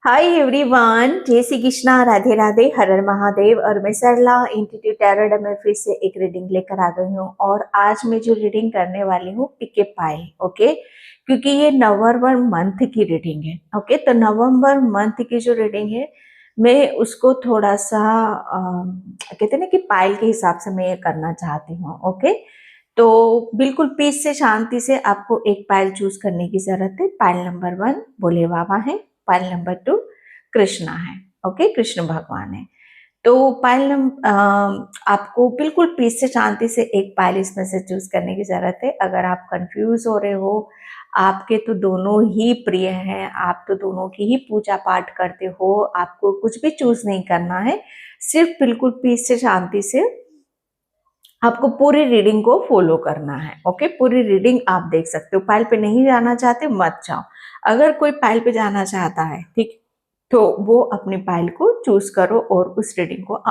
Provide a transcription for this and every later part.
Hi everyone, जय श्री कृष्णा, राधे राधे, हर हर महादेव। और मैं सरला इंस्टीट्यूट टैरोट में फिर से एक रीडिंग लेकर आ गई हूँ। और आज मैं जो रीडिंग करने वाली हूँ पिके पाइल, ओके, क्योंकि ये नवंबर मंथ की रीडिंग है। ओके, तो नवंबर मंथ की जो रीडिंग है मैं उसको थोड़ा सा कहते हैं ना कि पाइल के हिसाब से मैं ये करना चाहती हूँ। ओके, तो बिल्कुल पीस से शांति से आपको एक पायल चूज करने की जरूरत है। पायल नंबर 1 भोले बाबा है, पायल नंबर 2 कृष्णा है। ओके, कृष्ण भगवान है। तो पायल आपको बिल्कुल पीस से शांति से एक पायल इसमें से चूज करने की जरूरत है। अगर आप कंफ्यूज हो रहे हो, आपके तो दोनों ही प्रिय हैं, आप तो दोनों की ही पूजा पाठ करते हो, आपको कुछ भी चूज नहीं करना है, सिर्फ बिल्कुल पीस से शांति से आपको पूरी रीडिंग को फॉलो करना है। ओके, पूरी रीडिंग आप देख सकते हो। पाइल पे नहीं जाना चाहते मत जाओ। अगर कोई पाइल पे जाना चाहता है, ठीक, तो वो अपनी पाइल को चूज करो और उस रीडिंग को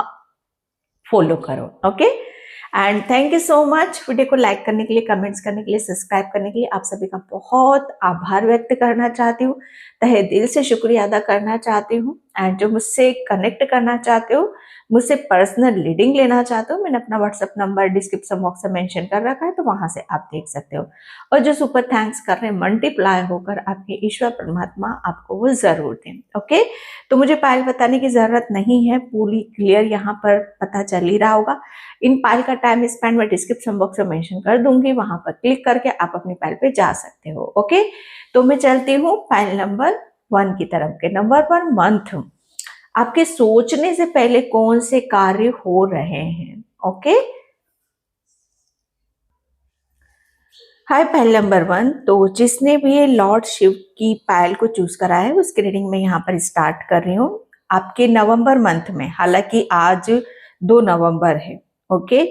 फॉलो करो। Okay, and thank you so much. Video को लाइक करने के लिए, कमेंट्स करने के लिए, सब्सक्राइब करने के लिए आप सभी का बहुत आभार व्यक्त करना चाहती हूँ, तहे दिल से शुक्रिया अदा करना चाहती हूँ। एंड जो मुझसे कनेक्ट करना चाहते हो, मुझसे पर्सनल रीडिंग लेना चाहते हो, मैंने अपना व्हाट्सएप नंबर डिस्क्रिप्शन बॉक्स में मेंशन कर रखा है, तो वहां से आप देख सकते हो। और जो सुपर थैंक्स कर रहे हैं, मल्टीप्लाई होकर आपके ईश्वर परमात्मा आपको वो जरूर दें। ओके, तो मुझे पायल बताने की जरूरत नहीं है, पूरी क्लियर यहाँ पर पता चल ही रहा होगा। इन पायल का टाइम स्पेंड मैं डिस्क्रिप्शन बॉक्स में मेंशन कर दूंगी, वहां पर क्लिक करके आप अपनी पायल पे जा सकते हो। ओके, तो मैं चलती हूँ पायल नंबर 1 की तरफ के। नंबर 1 मंथ, आपके सोचने से पहले कौन से कार्य हो रहे हैं। ओके, हाय पायल नंबर 1। तो जिसने भी ये लॉर्ड शिव की पायल को चूज करा है, उसकी रीडिंग में यहाँ पर स्टार्ट कर रही हूँ। आपके नवंबर मंथ में, हालांकि आज 2 नवंबर है। ओके,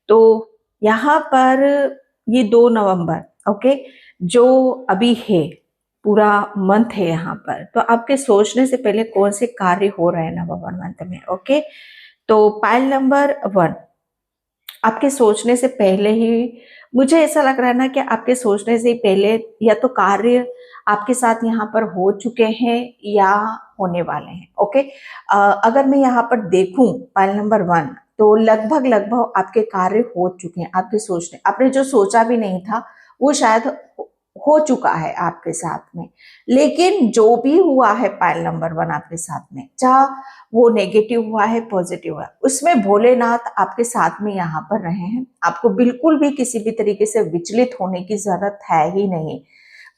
तो यहाँ पर ये 2 नवंबर, ओके, जो अभी है, पूरा मंथ है यहाँ पर। तो आपके सोचने से पहले कौन से कार्य हो रहे हैं नवंबर मंथ में। ओके, तो पायल नंबर 1, आपके सोचने से पहले ही मुझे ऐसा लग रहा है ना कि आपके सोचने से पहले या तो कार्य आपके साथ यहाँ पर हो चुके हैं या होने वाले हैं। ओके, अगर मैं यहाँ पर देखूं पाइल नंबर 1, तो लगभग लगभग आपके कार्य हो चुके हैं। आपके सोचने, आपने जो सोचा भी नहीं था वो शायद हो चुका है आपके साथ में। लेकिन जो भी हुआ है पाइल नंबर 1 आपके साथ में, चाहे वो नेगेटिव हुआ है पॉजिटिव हुआ है, उसमें भोलेनाथ आपके साथ में यहाँ पर रहे हैं। आपको बिल्कुल भी किसी भी तरीके से विचलित होने की जरूरत है ही नहीं।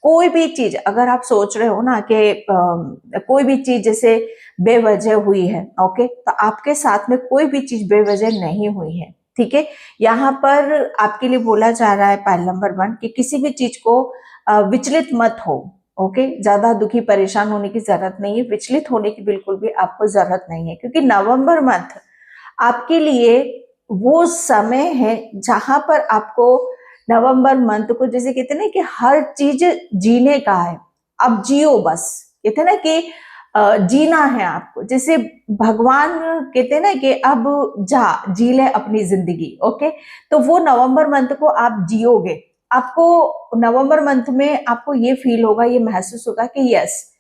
कोई भी चीज अगर आप सोच रहे हो ना कि कोई भी चीज जैसे बेवजह हुई है, ओके, तो आपके साथ में कोई भी चीज बेवजह नहीं हुई है। ठीक है, यहाँ पर आपके लिए बोला जा रहा है पाइल नंबर 1 कि किसी भी चीज को विचलित मत हो। ओके, ज्यादा दुखी परेशान होने की जरूरत नहीं है, विचलित होने की बिल्कुल भी आपको जरूरत नहीं है, क्योंकि नवंबर मंथ आपके लिए वो समय है जहां पर आपको नवंबर मंथ को, जैसे कहते हैं ना कि हर चीज जीने का है, अब जियो बस। कहते हैं ना कि जीना है आपको, जैसे भगवान कहते हैं ना कि अब जा जी ले अपनी जिंदगी। ओके, तो वो नवंबर मंथ को आप जियोगे। आपको नवंबर मंथ में आपको ये फील होगा, ये महसूस होगा कि यस,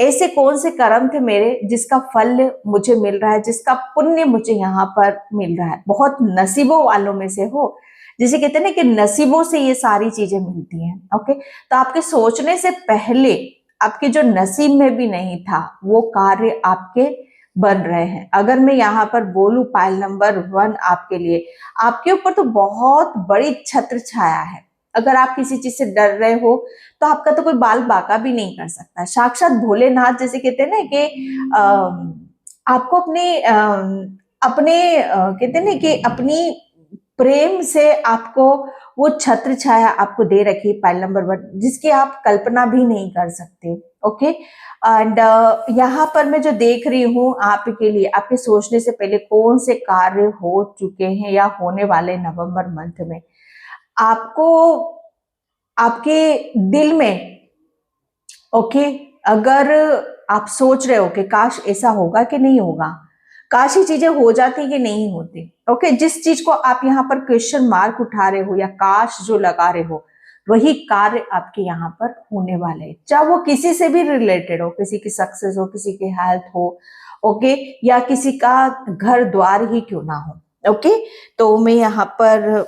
ऐसे कौन से कर्म थे मेरे जिसका फल मुझे मिल रहा है, जिसका पुण्य मुझे यहाँ पर मिल रहा है। बहुत नसीबों वालों में से हो, जिसे कहते हैं ना कि नसीबों से ये सारी चीजें मिलती हैं। ओके, तो आपके सोचने से पहले आपके जो नसीब में भी नहीं था वो कार्य आपके बन रहे हैं। अगर मैं यहाँ पर बोलूं पाइल नंबर 1 आपके लिए, आपके ऊपर तो बहुत बड़ी छत्र छाया है। अगर आप किसी चीज से डर रहे हो तो आपका तो कोई बाल बाका भी नहीं कर सकता। साक्षात भोलेनाथ, जैसे कहते हैं ना कि आपको कहते हैं ना कि अपनी प्रेम से आपको वो छत्र छाया आपको दे रखी पाइल नंबर 1, जिसकी आप कल्पना भी नहीं कर सकते। ओके, एंड यहाँ पर मैं जो देख रही हूँ आपके लिए, आपके सोचने से पहले कौन से कार्य हो चुके हैं या होने वाले नवंबर मंथ में, आपको आपके दिल में, ओके, अगर आप सोच रहे हो कि काश ऐसा होगा कि नहीं होगा, काश ये चीजें हो जाती कि नहीं होती। ओके, जिस चीज को आप यहाँ पर क्वेश्चन मार्क उठा रहे हो या काश जो लगा रहे हो, वही कार्य आपके यहाँ पर होने वाले हैं, चाहे वो किसी से भी रिलेटेड हो, किसी की सक्सेस हो, किसी की हेल्थ हो, ओके, या किसी का घर द्वार ही क्यों ना हो। ओके, तो मैं यहाँ पर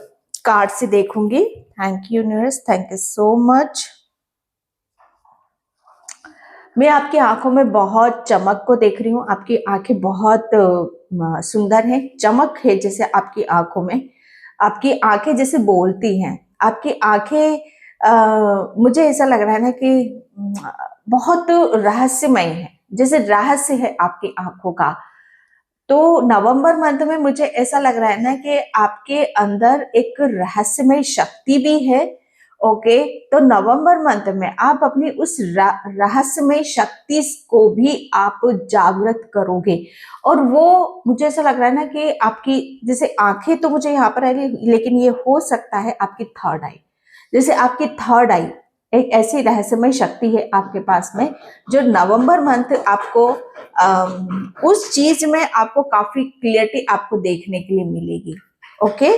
कार्ड से देखूंगी। Thank you universe, thank you so much. मैं आपकी आंखों में बहुत चमक को देख रही हूँ, आपकी आंखें बहुत सुंदर हैं, चमक है जैसे आपकी आंखों में, आपकी आंखें जैसे बोलती हैं, आपकी आंखें मुझे ऐसा लग रहा है ना कि बहुत रहस्यमय है, जैसे रहस्य है आपकी आंखों का। तो नवंबर मंथ में मुझे ऐसा लग रहा है ना कि आपके अंदर एक रहस्यमय शक्ति भी है। ओके, तो नवंबर मंथ में आप अपनी उस रहस्यमय शक्ति को भी आप जागृत करोगे, और वो मुझे ऐसा लग रहा है ना कि आपकी जैसे आंखें तो मुझे यहाँ पर आई, लेकिन ये हो सकता है आपकी थर्ड आई, जैसे आपकी थर्ड आई एक ऐसी रहस्यमय शक्ति है आपके पास में, जो नवंबर मंथ आपको उस चीज में आपको काफी क्लियरिटी आपको देखने के लिए मिलेगी। Okay,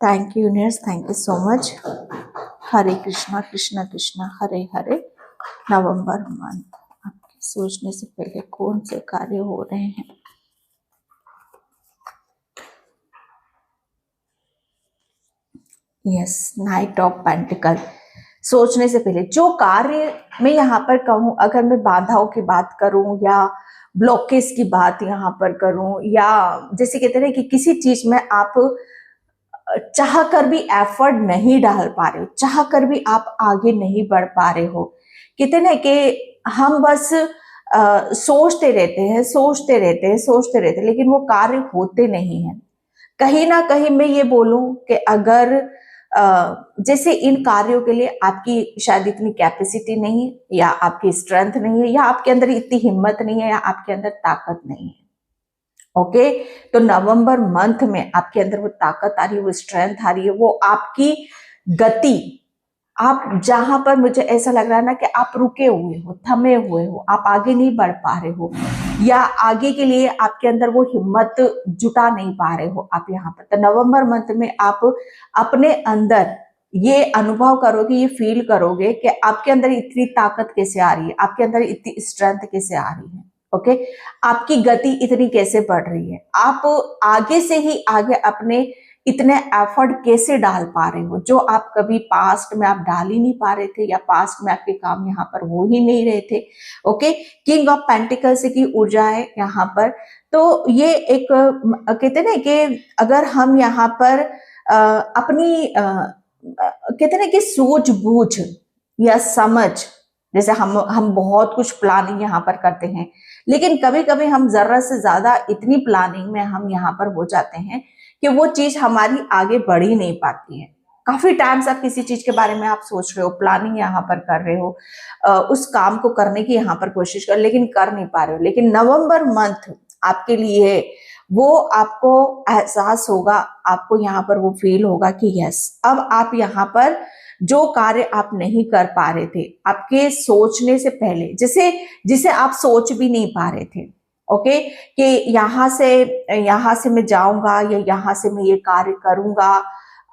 thank you universe, thank you so much. Hare Krishna Krishna Krishna Hare Hare. November month आपके सोचने से पहले कौन से कार्य हो रहे हैं? Yes, night of pentacle. सोचने से पहले जो कार्य मैं यहाँ पर कहूँ, अगर मैं बाधाओं की बात करूँ या ब्लॉकेज की बात यहाँ पर करूँ, या जैसे कहते हैं कि किसी चीज में आप चाह कर भी एफर्ट नहीं डाल पा रहे हो, चाह कर भी आप आगे नहीं बढ़ पा रहे हो, कहते ना कि हम बस सोचते रहते हैं, सोचते रहते हैं, सोचते रहते हैं, लेकिन वो कार्य होते नहीं हैं। कहीं ना कहीं मैं ये बोलूं कि अगर जैसे इन कार्यों के लिए आपकी शायद इतनी कैपेसिटी नहीं है, या आपकी स्ट्रेंथ नहीं है, या आपके अंदर इतनी हिम्मत नहीं है, या आपके अंदर ताकत नहीं है। ओके, तो नवंबर मंथ में आपके अंदर वो ताकत आ रही है, वो स्ट्रेंथ आ रही है, वो आपकी गति, आप जहां पर मुझे ऐसा लग रहा है ना कि आप रुके हुए हो, थमे हुए हो, आप आगे नहीं बढ़ पा रहे हो, या आगे के लिए आपके अंदर वो हिम्मत जुटा नहीं पा रहे हो आप यहाँ पर, तो नवंबर मंथ में आप अपने अंदर ये अनुभव करोगे, ये फील करोगे कि आपके अंदर इतनी ताकत कैसे आ रही है, आपके अंदर इतनी स्ट्रेंथ कैसे आ रही है। ओके, आपकी गति इतनी कैसे बढ़ रही है, आप आगे से ही आगे अपने इतने एफर्ट कैसे डाल पा रहे हो, जो आप कभी पास्ट में आप डाल ही नहीं पा रहे थे, या पास्ट में आपके काम यहाँ पर हो ही नहीं रहे थे। ओके, किंग ऑफ पेंटिकल्स की ऊर्जा है यहाँ पर। तो ये एक कहते ना कि अगर हम यहाँ पर अपनी कहते ना कि सूझबूझ या समझ, जैसे हम बहुत कुछ प्लानिंग यहाँ पर करते हैं, लेकिन कभी कभी हम जरूरत से ज्यादा इतनी प्लानिंग में हम यहाँ पर हो जाते हैं कि वो चीज हमारी आगे बढ़ ही नहीं पाती है। काफी टाइम से आप किसी चीज के बारे में आप सोच रहे हो, प्लानिंग यहाँ पर कर रहे हो, उस काम को करने की यहाँ पर कोशिश कर, लेकिन कर नहीं पा रहे हो। लेकिन नवंबर मंथ आपके लिए वो आपको एहसास होगा, आपको यहाँ पर वो फील होगा कि यस, अब आप यहाँ पर जो कार्य आप नहीं कर पा रहे थे आपके सोचने से पहले, जिसे आप सोच भी नहीं पा रहे थे, ओके, कि यहाँ से मैं जाऊंगा, या यहाँ से मैं ये कार्य करूंगा,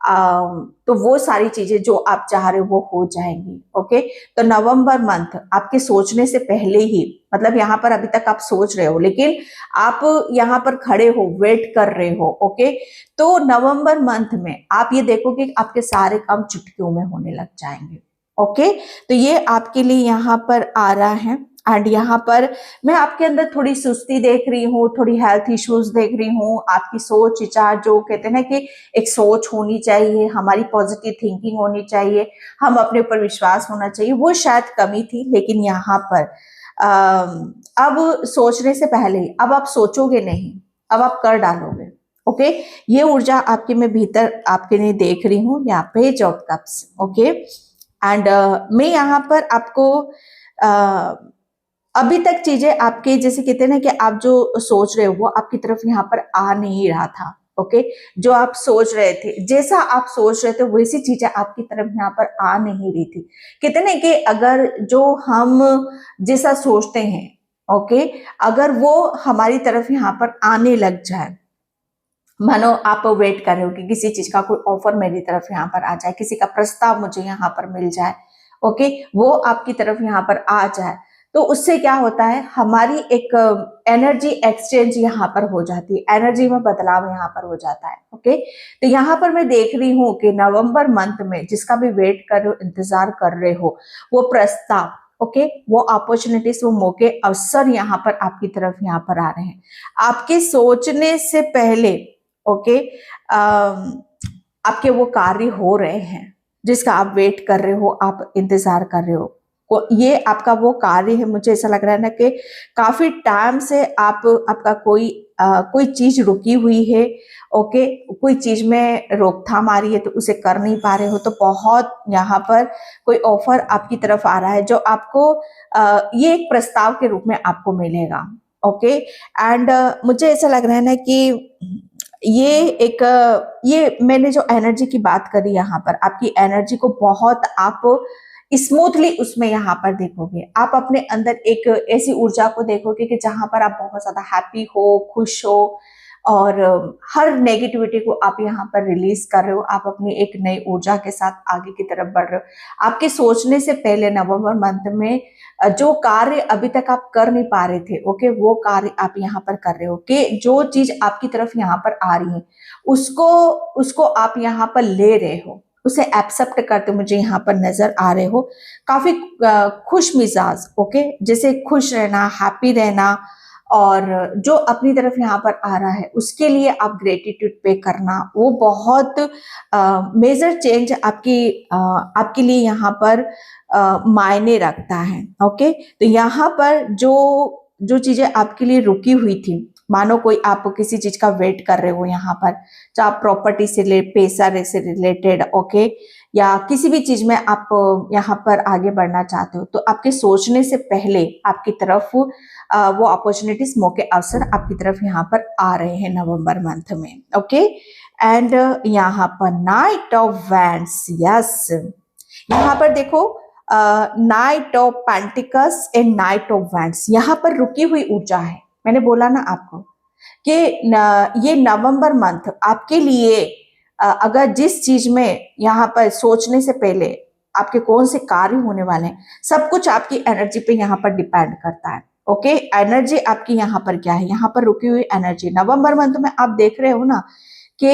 तो वो सारी चीजें जो आप चाह रहे हो वो हो जाएंगी। ओके, तो नवंबर मंथ आपके सोचने से पहले ही, मतलब यहाँ पर अभी तक आप सोच रहे हो, लेकिन आप यहाँ पर खड़े हो, वेट कर रहे हो। ओके, तो नवंबर मंथ में आप ये देखोगे आपके सारे काम चुटकियों में होने लग जाएंगे। ओके, तो ये आपके लिए यहाँ पर आ रहा है। एंड यहाँ पर मैं आपके अंदर थोड़ी सुस्ती देख रही हूँ, थोड़ी हेल्थ इश्यूज देख रही हूँ, आपकी सोच विचार, जो कहते हैं ना कि एक सोच होनी चाहिए, हमारी पॉजिटिव थिंकिंग होनी चाहिए, हम अपने ऊपर विश्वास होना चाहिए, वो शायद कमी थी। लेकिन यहाँ पर अब सोचने से पहले ही अब आप सोचोगे नहीं, अब आप कर डालोगे। ओके, ये ऊर्जा आपके मैं भीतर आपके लिए देख रही हूँ, यहाँ page of cups. Okay, and मैं यहाँ पर आपको अभी तक चीजें आपके, जैसे कहते हैं ना कि आप जो सोच रहे हो वो आपकी तरफ यहाँ पर आ नहीं रहा था। ओके, जो आप सोच रहे थे, जैसा आप सोच रहे थे वैसी चीजें आपकी तरफ यहाँ पर आ नहीं रही थी। कहते ना कि अगर जो हम जैसा सोचते हैं, ओके, अगर वो हमारी तरफ यहाँ पर आने लग जाए, मानो आप वेट कर रहे हो कि किसी चीज का कोई ऑफर मेरी तरफ यहाँ पर आ जाए, किसी का प्रस्ताव मुझे यहाँ पर मिल जाए, ओके, वो आपकी तरफ यहाँ पर आ जाए, तो उससे क्या होता है, हमारी एक एनर्जी एक्सचेंज यहाँ पर हो जाती है, एनर्जी में बदलाव यहाँ पर हो जाता है। ओके, तो यहाँ पर मैं देख रही हूँ कि नवंबर मंथ में जिसका भी वेट कर रहे हो, इंतजार कर रहे हो, वो प्रस्ताव, ओके, वो अपॉर्चुनिटीज, वो मौके, अवसर यहाँ पर आपकी तरफ यहाँ पर आ रहे हैं, आपके सोचने से पहले। ओके, आपके वो कार्य हो रहे हैं जिसका आप वेट कर रहे हो, आप इंतजार कर रहे हो, ये आपका वो कार्य है। मुझे ऐसा लग रहा है ना कि काफी टाइम से आपका कोई चीज रुकी हुई है। ओके, कोई चीज में रोकथाम आ रही है तो उसे कर नहीं पा रहे हो, तो बहुत यहाँ पर कोई ऑफर आपकी तरफ आ रहा है जो आपको ये एक प्रस्ताव के रूप में आपको मिलेगा। ओके, एंड मुझे ऐसा लग रहा है ना कि ये मैंने जो एनर्जी की बात करी, यहाँ पर आपकी एनर्जी को बहुत आप स्मूथली उसमें यहाँ पर देखोगे, आप अपने अंदर एक ऐसी ऊर्जा को देखोगे कि जहां पर आप बहुत ज्यादा हैप्पी हो, खुश हो, और हर नेगेटिविटी को आप यहाँ पर रिलीज कर रहे हो, आप अपनी एक नई ऊर्जा के साथ आगे की तरफ बढ़ रहे हो। आपके सोचने से पहले नवंबर मंथ में जो कार्य अभी तक आप कर नहीं पा रहे थे, ओके, वो कार्य आप यहाँ पर कर रहे हो, कि जो चीज आपकी तरफ यहाँ पर आ रही है उसको आप यहाँ पर ले रहे हो, उसे एक्सेप्ट करते मुझे यहाँ पर नजर आ रहे हो, काफी खुश मिजाज। ओके, जैसे खुश रहना, हैप्पी रहना, और जो अपनी तरफ यहाँ पर आ रहा है उसके लिए आप ग्रेटिट्यूड पे करना, वो बहुत मेजर चेंज आपके लिए यहाँ पर मायने रखता है। ओके, तो यहाँ पर जो जो चीजें आपके लिए रुकी हुई थी, मानो कोई आप किसी चीज का वेट कर रहे हो यहाँ पर, चाहे आप प्रॉपर्टी से पैसा से रिलेटेड, ओके, या किसी भी चीज में आप यहाँ पर आगे बढ़ना चाहते हो, तो आपके सोचने से पहले आपकी तरफ वो अपॉर्चुनिटीज, मौके, अवसर आपकी तरफ यहाँ पर आ रहे हैं नवंबर मंथ में। ओके, एंड यहाँ पर नाइट ऑफ वैंड्स, यस, यहाँ पर देखो, night of pentacles and night of wands, यहाँ पर रुकी हुई ऊर्जा है। मैंने बोला ना आपको कि ये नवंबर मंथ आपके लिए अगर जिस चीज में यहाँ पर सोचने से पहले आपके कौन से कार्य होने वाले हैं, सब कुछ आपकी एनर्जी पे यहाँ पर डिपेंड करता है। ओके, एनर्जी आपकी यहाँ पर क्या है, यहाँ पर रुकी हुई एनर्जी नवंबर मंथ में आप देख रहे हो ना कि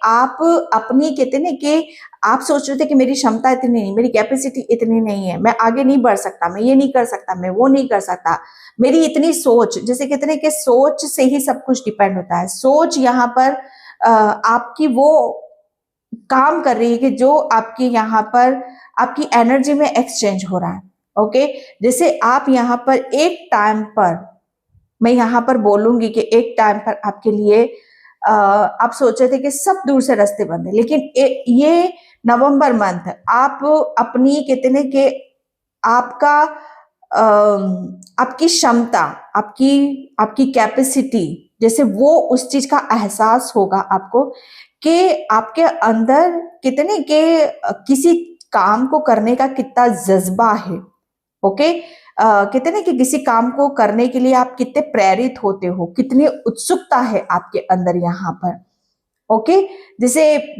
आप अपनी, कहते ना कि आप सोच रहे थे कि मेरी क्षमता इतनी नहीं, मेरी कैपेसिटी इतनी नहीं है, मैं आगे नहीं बढ़ सकता, मैं ये नहीं कर सकता, मैं वो नहीं कर सकता, मेरी इतनी सोच, जैसे कहते हैं कि सोच से ही सब कुछ डिपेंड होता है। सोच यहाँ पर आपकी वो काम कर रही है कि जो आपकी यहाँ पर आपकी एनर्जी में एक्सचेंज हो रहा है। ओके, जैसे आप यहाँ पर एक टाइम पर, मैं यहाँ पर बोलूंगी कि एक टाइम पर आपके लिए आप सोच रहे थे कि सब दूर से रास्ते बंद है, लेकिन ये नवंबर मंथ आप अपनी, कहते हैं कि आपका आपकी क्षमता, आपकी कैपेसिटी, जैसे वो उस चीज का एहसास होगा आपको कि आपके अंदर कितने के किसी काम को करने का कितना जज्बा है। ओके, कहते ना कि किसी काम को करने के लिए आप कितने प्रेरित होते हो, कितनी उत्सुकता है आपके अंदर यहाँ पर। ओके, जैसे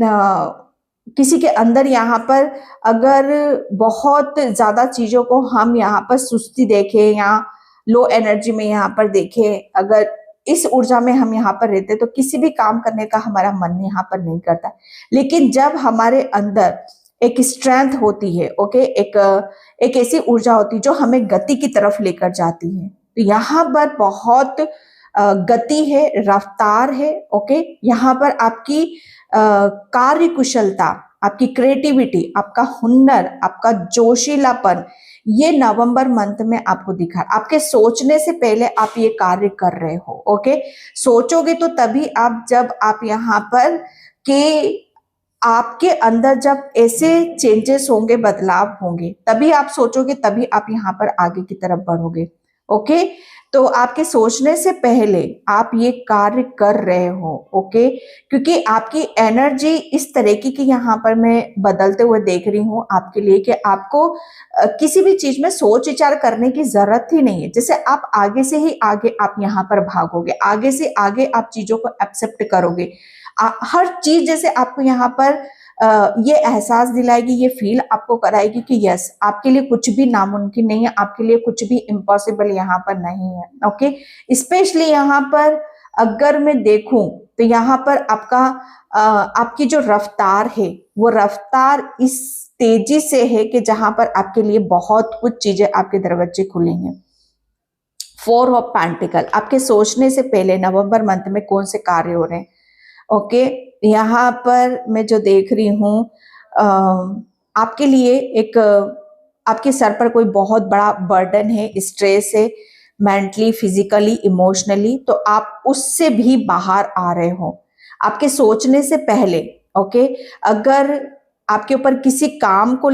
किसी के अंदर यहाँ पर अगर बहुत ज्यादा चीजों को हम यहाँ पर सुस्ती देखें या लो एनर्जी में यहाँ पर देखें, अगर इस ऊर्जा में हम यहाँ पर रहते तो किसी भी काम करने का हमारा मन यहाँ पर नहीं करता। लेकिन जब हमारे अंदर एक स्ट्रेंथ होती है, ओके, एक ऐसी ऊर्जा होती है जो हमें गति की तरफ लेकर जाती है, तो यहाँ पर बहुत गति है, रफ्तार है। ओके, यहाँ पर आपकी कार्य कुशलता, आपकी क्रिएटिविटी, आपका हुनर, आपका जोशीलापन, ये नवंबर मंथ में आपको दिखा। आपके सोचने से पहले आप ये कार्य कर रहे हो। ओके, सोचोगे तो तभी आप, जब आप यहाँ पर के आपके अंदर जब ऐसे चेंजेस होंगे, बदलाव होंगे, तभी आप सोचोगे, तभी आप यहाँ पर आगे की तरफ बढ़ोगे। ओके, तो आपके सोचने से पहले आप ये कार्य कर रहे हो। ओके, क्योंकि आपकी एनर्जी इस तरीके की यहाँ पर मैं बदलते हुए देख रही हूँ आपके लिए कि आपको किसी भी चीज में सोच विचार करने की जरूरत ही नहीं है। जैसे आप आगे से ही आगे आप यहाँ पर भागोगे, आगे से आगे आप चीजों को एक्सेप्ट करोगे, हर चीज जैसे आपको यहाँ पर ये एहसास दिलाएगी, ये फील आपको कराएगी कि यस, आपके लिए कुछ भी नामुमकिन नहीं है, आपके लिए कुछ भी इम्पॉसिबल यहाँ पर नहीं है। ओके, स्पेशली यहाँ पर अगर मैं देखूं तो यहाँ पर आपकी जो रफ्तार है वो रफ्तार इस तेजी से है कि जहां पर आपके लिए बहुत कुछ चीजें आपके दरवाजे खुले हैं। 4 ऑफ पेंटिकल, आपके सोचने से पहले नवंबर मंथ में कौन से कार्य हो रहे हैं। ओके, यहाँ पर मैं जो देख रही हूँ आपके लिए एक आपके सर पर कोई बहुत बड़ा बर्डन है, स्ट्रेस है, मेंटली, फिजिकली, इमोशनली, तो आप उससे भी बाहर आ रहे हो आपके सोचने से पहले। ओके, अगर आपके ऊपर किसी काम को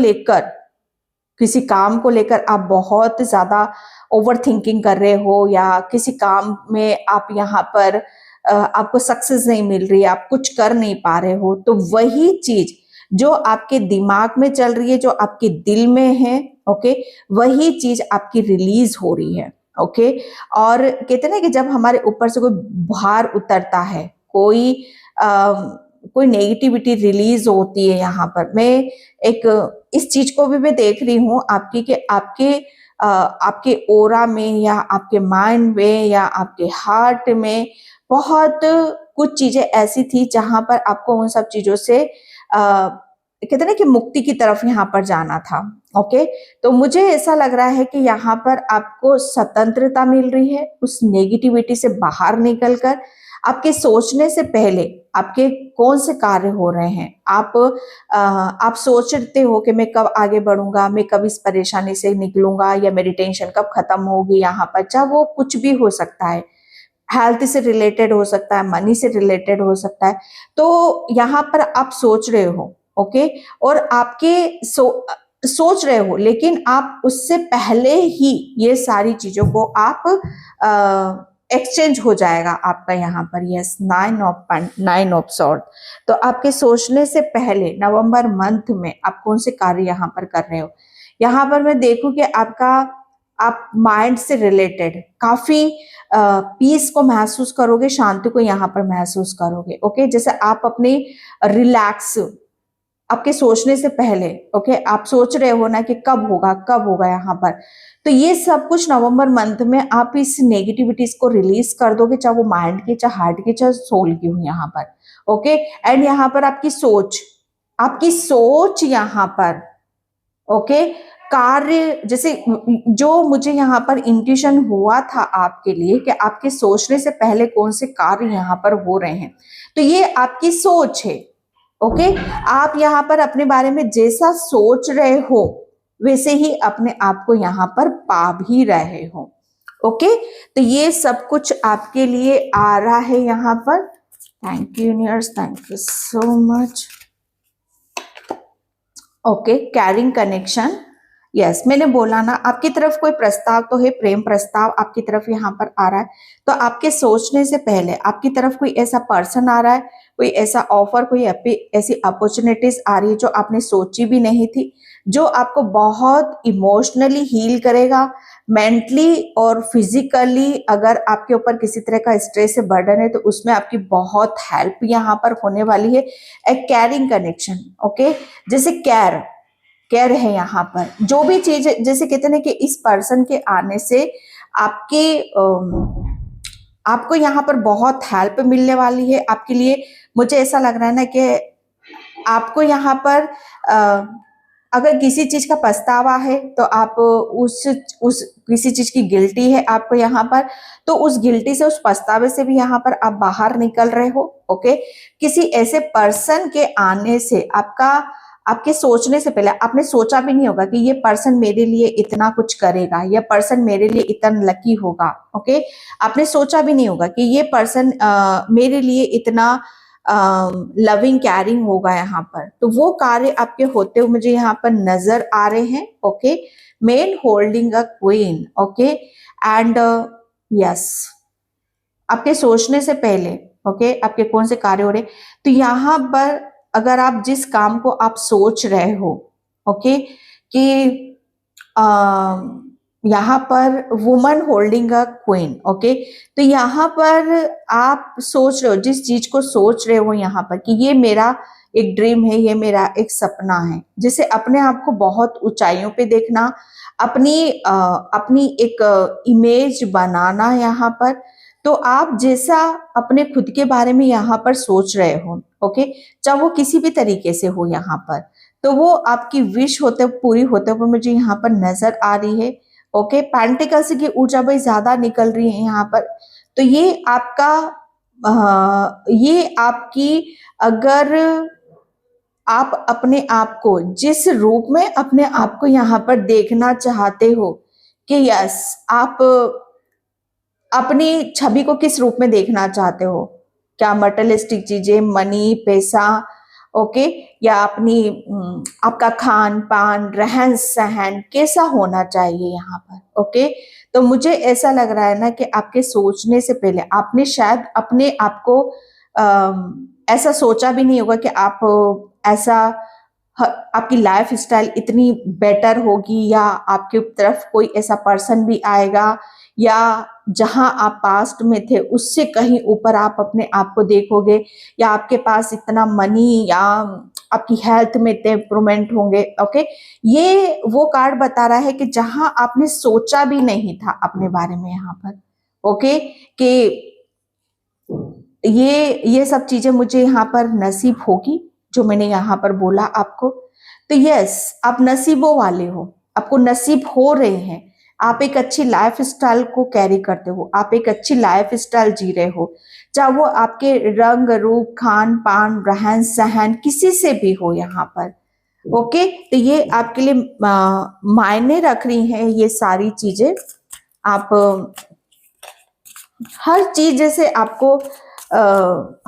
लेकर आप बहुत ज्यादा ओवर थिंकिंग कर रहे हो, या किसी काम में आप यहाँ पर आपको सक्सेस नहीं मिल रही है, आप कुछ कर नहीं पा रहे हो, तो वही चीज जो आपके दिमाग में चल रही है, जो आपके दिल में है, ओके, वही चीज आपकी रिलीज हो रही है। ओके, और कहते ना कि जब हमारे ऊपर से कोई भार उतरता है, कोई नेगेटिविटी रिलीज होती है, यहाँ पर मैं एक इस चीज को भी मैं देख रही हूँ आपकी, कि आपके ओरा में या आपके माइंड में या आपके हार्ट में बहुत कुछ चीजें ऐसी थी जहां पर आपको उन सब चीजों से कहते ना कि मुक्ति की तरफ यहाँ पर जाना था। ओके, तो मुझे ऐसा लग रहा है कि यहाँ पर आपको स्वतंत्रता मिल रही है उस नेगेटिविटी से बाहर निकलकर। आपके सोचने से पहले आपके कौन से कार्य हो रहे हैं, आप सोचते हो कि मैं कब आगे बढ़ूंगा, मैं कब इस परेशानी से निकलूंगा, या मेरी टेंशन कब खत्म होगी। यहाँ पर चाहे वो कुछ भी हो सकता है, हेल्थ से रिलेटेड हो सकता है, मनी से रिलेटेड हो सकता है, तो यहाँ पर आप सोच रहे हो। ओके, और सोच रहे हो, लेकिन आप उससे पहले ही ये सारी चीजों को आप एक्सचेंज हो जाएगा आपका यहाँ पर। Yes, 9 of sword. तो आपके सोचने से पहले नवंबर मंथ में आप कौन से कार्य यहाँ पर कर रहे हो। यहाँ पर मैं देखूं कि आप माइंड से रिलेटेड काफी पीस को महसूस करोगे, शांति को यहाँ पर महसूस करोगे। ओके, जैसे आप अपनी रिलैक्स आपके सोचने से पहले, ओके, आप सोच रहे हो ना कि कब होगा यहाँ पर, तो ये सब कुछ नवंबर मंथ में आप इस नेगेटिविटीज को रिलीज कर दोगे, चाहे वो माइंड की, चाहे हार्ट की, चाहे सोल की हो यहाँ पर। ओके, एंड यहाँ पर आपकी सोच यहाँ पर, ओके, कार्य जैसे जो मुझे यहाँ पर इंट्यूशन हुआ था आपके लिए कि आपके सोचने से पहले कौन से कार्य यहाँ पर हो रहे हैं, तो ये आपकी सोच है। ओके, आप यहाँ पर अपने बारे में जैसा सोच रहे हो वैसे ही अपने आप को यहाँ पर पा भी रहे हो। ओके, तो ये सब कुछ आपके लिए आ रहा है यहाँ पर। Thank you universe, thank you so much. Okay, carrying connection. Yes, मैंने बोला ना, आपकी तरफ कोई प्रस्ताव तो है, प्रेम प्रस्ताव आपकी तरफ यहाँ पर आ रहा है, तो आपके सोचने से पहले आपकी तरफ कोई ऐसा पर्सन आ रहा है, कोई ऐसा ऑफर, कोई ऐसी अपॉर्चुनिटीज आ रही है जो आपने सोची भी नहीं थी, जो आपको बहुत इमोशनली हील करेगा, मेंटली और फिजिकली। अगर आपके ऊपर किसी तरह का स्ट्रेस से बर्डन है तो उसमें आपकी बहुत हेल्प यहाँ पर होने वाली है। एक कैरिंग कनेक्शन, ओके, जैसे केयर है यहाँ पर, जो भी चीज, जैसे कहते हैं कि इस पर्सन के आने से आपको यहाँ पर बहुत हेल्प मिलने वाली है आपके लिए। मुझे ऐसा लग रहा है ना कि आपको यहाँ पर अगर किसी चीज का पछतावा है तो आप उस किसी चीज की गिल्टी है आपको यहाँ पर, तो उस गिल्टी से, उस पछतावे से भी यहाँ पर आप बाहर निकल रहे हो। ओके, किसी ऐसे पर्सन के आने से आपके सोचने से पहले आपने सोचा भी नहीं होगा कि ये पर्सन मेरे लिए इतना कुछ करेगा, यह पर्सन मेरे लिए इतना लकी होगा। ओके, आपने सोचा भी नहीं होगा कि ये पर्सन मेरे लिए इतना लविंग कैरिंग होगा यहाँ पर। तो वो कार्य आपके होते हुए मुझे यहाँ पर नजर आ रहे हैं। Okay, main holding a queen. Okay, and yes, आपके सोचने से पहले, ओके, आपके कौन से कार्य हो रहे, तो यहाँ पर अगर आप जिस काम को आप सोच रहे हो, ओके, कि यहाँ पर woman holding a queen, okay. तो यहाँ पर आप सोच रहे हो, जिस चीज को सोच रहे हो यहाँ पर कि ये मेरा एक ड्रीम है, ये मेरा एक सपना है, जिसे अपने आप को बहुत ऊंचाइयों पे देखना, अपनी एक इमेज बनाना यहाँ पर। तो आप जैसा अपने खुद के बारे में यहाँ पर सोच रहे हो, ओके, चाहे वो किसी भी तरीके से हो यहाँ पर, तो वो आपकी विश होते पूरी होते हुए मुझे यहाँ पर नजर आ रही है। ओके, पेंटिकल्स की ऊर्जा भाई ज्यादा निकल रही है यहाँ पर। तो ये आपका ये आपकी, अगर आप अपने आप को जिस रूप में अपने आप को यहाँ पर देखना चाहते हो कि यस, आप अपनी छवि को किस रूप में देखना चाहते हो, क्या मटेरियलिस्टिक चीजें, मनी, पैसा, ओके, या अपनी आपका खान पान, रहन सहन कैसा होना चाहिए यहाँ पर, ओके। तो मुझे ऐसा लग रहा है ना कि आपके सोचने से पहले आपने शायद अपने आप को ऐसा सोचा भी नहीं होगा कि आप ऐसा आपकी लाइफ स्टाइल इतनी बेटर होगी, या आपकी तरफ कोई ऐसा पर्सन भी आएगा, या जहां आप पास्ट में थे उससे कहीं ऊपर आप अपने आप को देखोगे, या आपके पास इतना मनी, या आपकी हेल्थ में इतने इम्प्रूवमेंट होंगे, ओके। ये वो कार्ड बता रहा है कि जहां आपने सोचा भी नहीं था अपने बारे में यहाँ पर, ओके, कि ये सब चीजें मुझे यहाँ पर नसीब होगी, जो मैंने यहाँ पर बोला आपको। तो यस, आप नसीबों वाले हो, आपको नसीब हो रहे हैं, आप एक अच्छी लाइफ स्टाइल को कैरी करते हो, आप एक अच्छी लाइफ स्टाइल जी रहे हो, चाहे वो आपके रंग रूप, खान पान, रहन सहन किसी से भी हो यहाँ पर, ओके। तो ये आपके लिए मायने रख रही हैं ये सारी चीजें। आप हर चीज जैसे आपको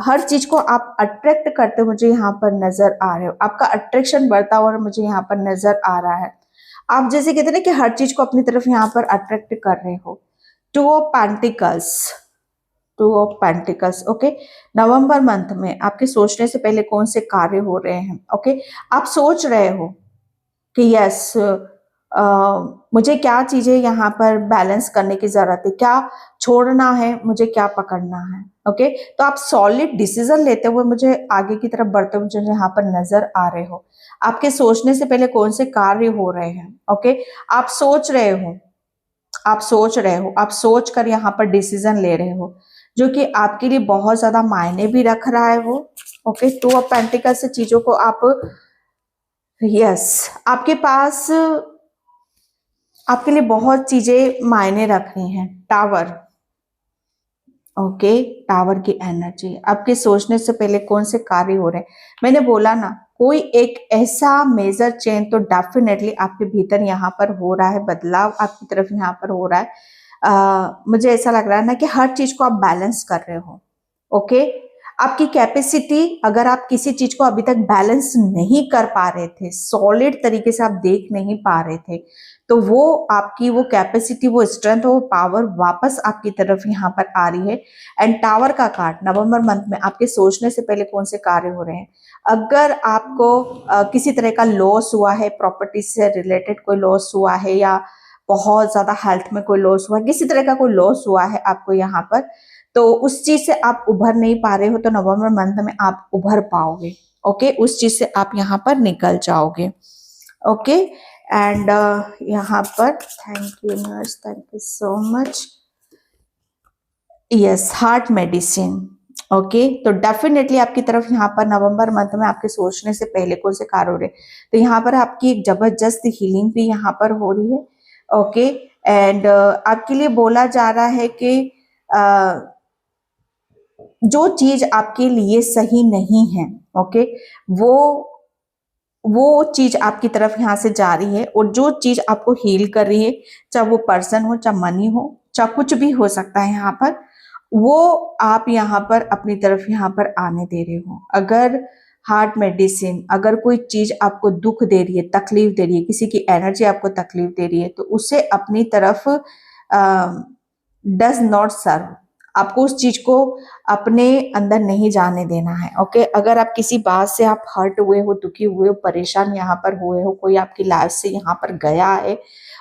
हर चीज को आप अट्रैक्ट करते मुझे यहाँ पर नजर आ रहे हो, आपका अट्रैक्शन बढ़ता हुआ मुझे यहाँ पर नजर आ रहा है। आप जैसे कहते हैं ना कि हर चीज को अपनी तरफ यहाँ पर अट्रैक्ट कर रहे हो। Two of pentacles, two of pentacles, okay. November month में आपके सोचने से पहले कौन से कार्य हो रहे हैं, ओके। आप सोच रहे हो कि यस, मुझे क्या चीजें यहाँ पर बैलेंस करने की जरूरत है, क्या छोड़ना है, मुझे क्या पकड़ना है, ओके। तो आप सॉलिड डिसीजन लेते हुए मुझे आगे की तरफ बढ़ते हुए मुझे यहाँ पर नजर आ रहे हो। आपके सोचने से पहले कौन से कार्य हो रहे हैं, ओके। आप सोच रहे हो, आप सोच रहे हो, आप सोच कर यहाँ पर डिसीजन ले रहे हो, जो कि आपके लिए बहुत ज्यादा मायने भी रख रहा है वो, ओके। टू ऑफ पेंटिकल से चीजों को आप, यस, आपके पास आपके लिए बहुत चीजें मायने रख रही हैं। टावर, ओके, टावर की एनर्जी आपके सोचने से पहले कौन से कार्य हो रहे हैं, मैंने बोला ना, कोई एक ऐसा मेजर चेंज तो डेफिनेटली आपके भीतर यहाँ पर हो रहा है, बदलाव आपकी तरफ यहाँ पर हो रहा है। मुझे ऐसा लग रहा है ना कि हर चीज को आप बैलेंस कर रहे हो, ओके। आपकी कैपेसिटी, अगर आप किसी चीज को अभी तक बैलेंस नहीं कर पा रहे थे, सॉलिड तरीके से आप देख नहीं पा रहे थे, तो वो आपकी वो कैपेसिटी, वो स्ट्रेंथ, वो पावर वापस आपकी तरफ यहाँ पर आ रही है। एंड टावर का कार्ड, नवंबर मंथ में आपके सोचने से पहले कौन से कार्य हो रहे हैं। अगर आपको किसी तरह का लॉस हुआ है, प्रॉपर्टी से रिलेटेड कोई लॉस हुआ है, या बहुत ज्यादा हेल्थ में कोई लॉस हुआ है, किसी तरह का कोई लॉस हुआ है आपको यहाँ पर, तो उस चीज से आप उभर नहीं पा रहे हो, तो नवंबर मंथ में आप उभर पाओगे, ओके। उस चीज से आप यहाँ पर निकल जाओगे, ओके। एंड यहाँ पर thank you nurse, thank you so much, yes, heart medicine, okay. तो डेफिनेटली आपकी तरफ यहाँ पर नवंबर मंथ में आपके सोचने से पहले कौन से कार्य हो रहे, तो यहाँ पर आपकी एक जबरदस्त हीलिंग भी यहाँ पर हो रही है, ओके। एंड आपके लिए बोला जा रहा है कि जो चीज आपके लिए सही नहीं है, ओके, वो चीज आपकी तरफ यहाँ से जा रही है, और जो चीज आपको हील कर रही है, चाहे वो पर्सन हो, चाहे मनी हो, चाहे कुछ भी हो सकता है यहाँ पर, वो आप यहाँ पर अपनी तरफ यहाँ पर आने दे रहे हो। अगर हार्ट मेडिसिन, अगर कोई चीज आपको दुख दे रही है, तकलीफ दे रही है, किसी की एनर्जी आपको तकलीफ दे रही है, तो उसे अपनी तरफ डज नॉट सर्व, आपको उस चीज को अपने अंदर नहीं जाने देना है, ओके। अगर आप किसी बात से आप हर्ट हुए हो, दुखी हुए हो, परेशान यहाँ पर हुए हो, कोई आपकी लाइफ से यहाँ पर गया है,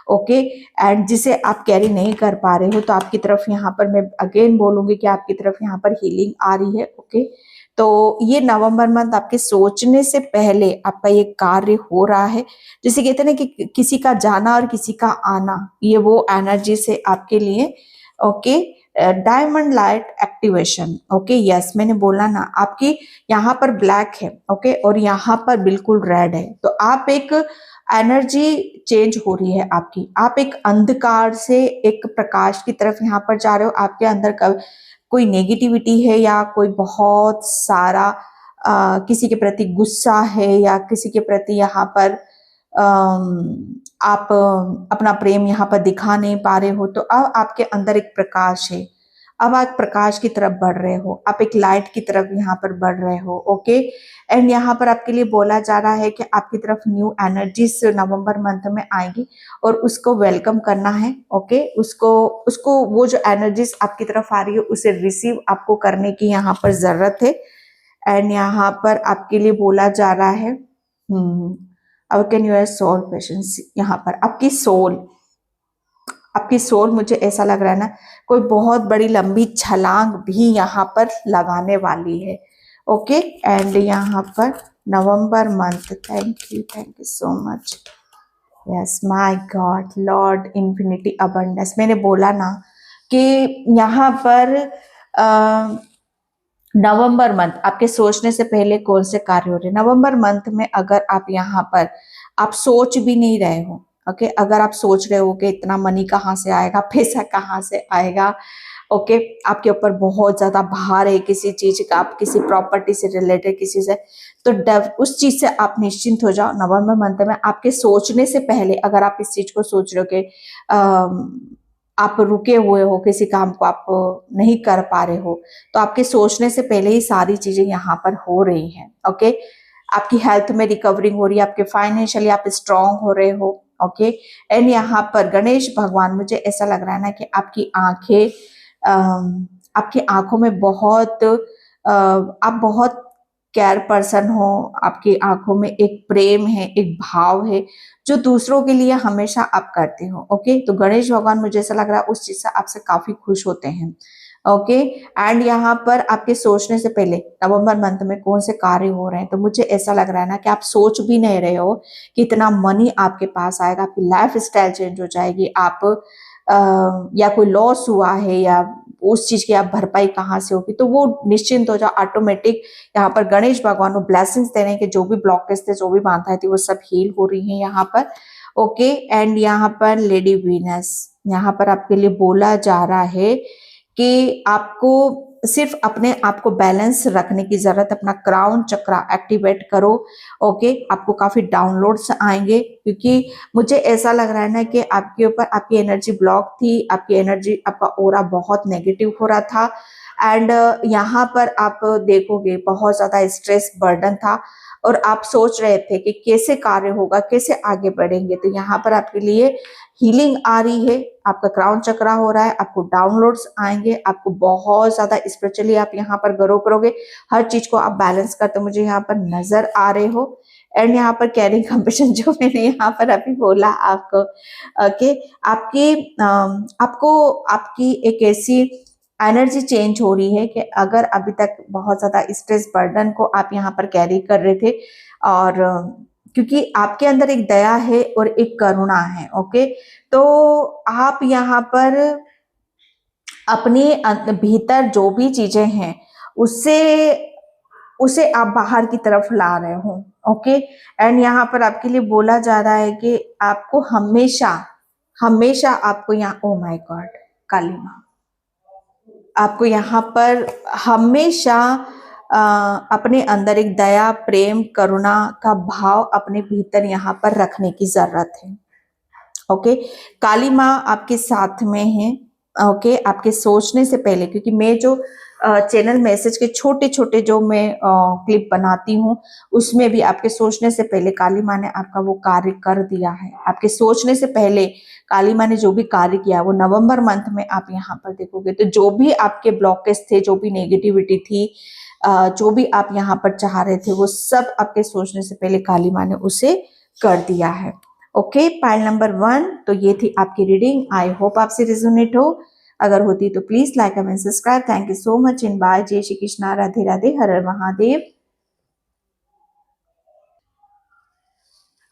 ओके। एंड जिसे आप कैरी नहीं कर पा रहे हो तो आपकी तरफ यहाँ पर मैं अगेन बोलूंगी कि आपकी तरफ यहाँ पर हीलिंग आ रही है। ओके, तो ये नवंबर मंथ आपके सोचने से पहले आपका ये कार्य हो रहा है। जिसे कहते हैं ना कि किसी का जाना और किसी का आना, ये वो एनर्जी से आपके लिए। Okay, diamond light activation. Okay, yes, मैंने बोला ना, आपकी यहाँ पर ब्लैक है, ओके, और यहाँ पर बिल्कुल रेड है। तो आप एक एनर्जी चेंज हो रही है आपकी, आप एक अंधकार से एक प्रकाश की तरफ यहाँ पर जा रहे हो। आपके अंदर का कोई नेगेटिविटी है या कोई बहुत सारा किसी के प्रति गुस्सा है या किसी के प्रति यहाँ पर आप अपना प्रेम यहाँ पर दिखा नहीं पा रहे हो, तो अब आपके अंदर एक प्रकाश है। अब आप प्रकाश की तरफ बढ़ रहे हो, आप एक लाइट की तरफ यहाँ पर बढ़ रहे हो। ओके, एंड यहाँ पर आपके लिए बोला जा रहा है कि आपकी तरफ न्यू एनर्जीज नवंबर मंथ में आएगी और उसको वेलकम करना है। ओके, उसको उसको वो जो एनर्जीज आपकी तरफ आ रही है उसे रिसीव आपको करने की यहाँ पर जरूरत है। एंड यहाँ पर आपके लिए बोला जा रहा है अवेकन योर सोल पेशेंस। यहाँ पर आपकी सोल मुझे ऐसा लग रहा है ना, कोई बहुत बड़ी लंबी छलांग भी यहाँ पर लगाने वाली है। ओके, एंड यहाँ पर November month, thank you so much. Yes my god, lord infinity abundance. मैंने बोला ना कि यहाँ पर नवंबर मंथ आपके सोचने से पहले कौन से कार्य हो रहे हैं। नवंबर मंथ में अगर आप यहाँ पर आप सोच भी नहीं रहे हो, ओके, अगर आप सोच रहे हो कि इतना मनी कहाँ से आएगा, पैसा कहाँ से आएगा, ओके, आपके ऊपर बहुत ज्यादा भार है किसी चीज का, आप किसी प्रॉपर्टी से रिलेटेड किसी से, तो उस चीज से आप निश्चिंत हो जाओ। नवंबर मंथ में आपके सोचने से पहले अगर आप इस चीज को सोच रहे हो कि आप रुके हुए हो, किसी काम को आप नहीं कर पा रहे हो, तो आपके सोचने से पहले ही सारी चीजें यहाँ पर हो रही हैं। ओके, आपकी हेल्थ में रिकवरिंग हो रही है, आपके फाइनेंशियली आप स्ट्रांग हो रहे हो। ओके, एंड यहाँ पर गणेश भगवान, मुझे ऐसा लग रहा है ना कि आपकी आंखों में बहुत आप बहुत केयर पर्सन हो, आपकी आंखों में एक प्रेम है, एक भाव है जो दूसरों के लिए हमेशा आप करते हो। ओके, तो गणेश भगवान मुझे ऐसा लग रहा है उस चीज से आपसे काफी खुश होते हैं। ओके, एंड यहाँ पर आपके सोचने से पहले नवंबर मंथ में कौन से कार्य हो रहे हैं, तो मुझे ऐसा लग रहा है ना कि आप सोच भी नहीं रहे हो कि इतना मनी आपके पास आएगा, आपकी लाइफ स्टाइल चेंज हो जाएगी, आप या कोई लॉस हुआ है या उस चीज की आप भरपाई कहाँ से होगी, तो वो निश्चिंत हो जाओ ऑटोमेटिक। यहाँ पर गणेश भगवान को ब्लेसिंग्स दे रहे हैं कि जो भी ब्लॉकेज थे, जो भी बाधाएं थी, वो सब हील हो रही हैं यहाँ पर। ओके, एंड यहाँ पर लेडी वीनस, यहाँ पर आपके लिए बोला जा रहा है कि आपको सिर्फ अपने आप को बैलेंस रखने की जरूरत, अपना क्राउन चक्रा एक्टिवेट करो। ओके, आपको काफी डाउनलोड्स आएंगे क्योंकि मुझे ऐसा लग रहा है ना कि आपके ऊपर आपकी एनर्जी ब्लॉक थी, आपकी एनर्जी, आपका ऑरा बहुत नेगेटिव हो रहा था। एंड यहाँ पर आप देखोगे बहुत ज्यादा स्ट्रेस बर्डन था और आप सोच रहे थे कि कैसे कार्य होगा, कैसे आगे बढ़ेंगे। तो यहाँ पर आपके लिए हीलिंग आ रही है, आपका क्राउन चक्रा हो रहा है, आपको डाउनलोड्स आएंगे, आपको बहुत ज्यादा स्पिरिचुअली आप यहाँ पर ग्रो करोगे, हर चीज को आप बैलेंस करते मुझे यहाँ पर नजर आ रहे हो। एंड यहाँ पर कैरिंग कंपटीशन जो मैंने यहाँ पर अभी बोला आपको, ओके, आपको आपकी एक ऐसी एनर्जी चेंज हो रही है कि अगर अभी तक बहुत ज्यादा स्ट्रेस बर्डन को आप यहाँ पर कैरी कर रहे थे, और क्योंकि आपके अंदर एक दया है और एक करुणा है। ओके, तो आप यहाँ पर अपने भीतर जो भी चीजें हैं उसे आप बाहर की तरफ ला रहे हो। ओके, एंड यहाँ पर आपके लिए बोला जा रहा है कि आपको हमेशा हमेशा आपको यहाँ, ओ माय गॉड, काली माँ, आपको यहाँ पर हमेशा अपने अंदर एक दया, प्रेम, करुणा का भाव अपने भीतर यहाँ पर रखने की जरूरत है। ओके, काली माँ आपके साथ में है। ओके, आपके सोचने से पहले, क्योंकि मैं जो चैनल मैसेज के छोटे छोटे जो मैं क्लिप बनाती हूँ उसमें भी आपके सोचने से पहले काली माँ ने आपका वो कार्य कर दिया है। आपके सोचने से पहले काली माँ ने जो भी कार्य किया वो नवंबर मंथ में आप यहाँ पर देखोगे। तो जो भी आपके ब्लॉकेज थे, जो भी नेगेटिविटी थी, जो भी आप यहाँ पर चाह रहे थे, वो सब आपके सोचने से पहले काली माँ ने उसे कर दिया है। Okay, pile number 1। तो ये थी आपकी रीडिंग। आई होप आपसे रिजोनेट हो। अगर होती तो please like comment subscribe. Thank you so much in by. जय श्री कृष्णा, राधे राधे, हर हर महादेव।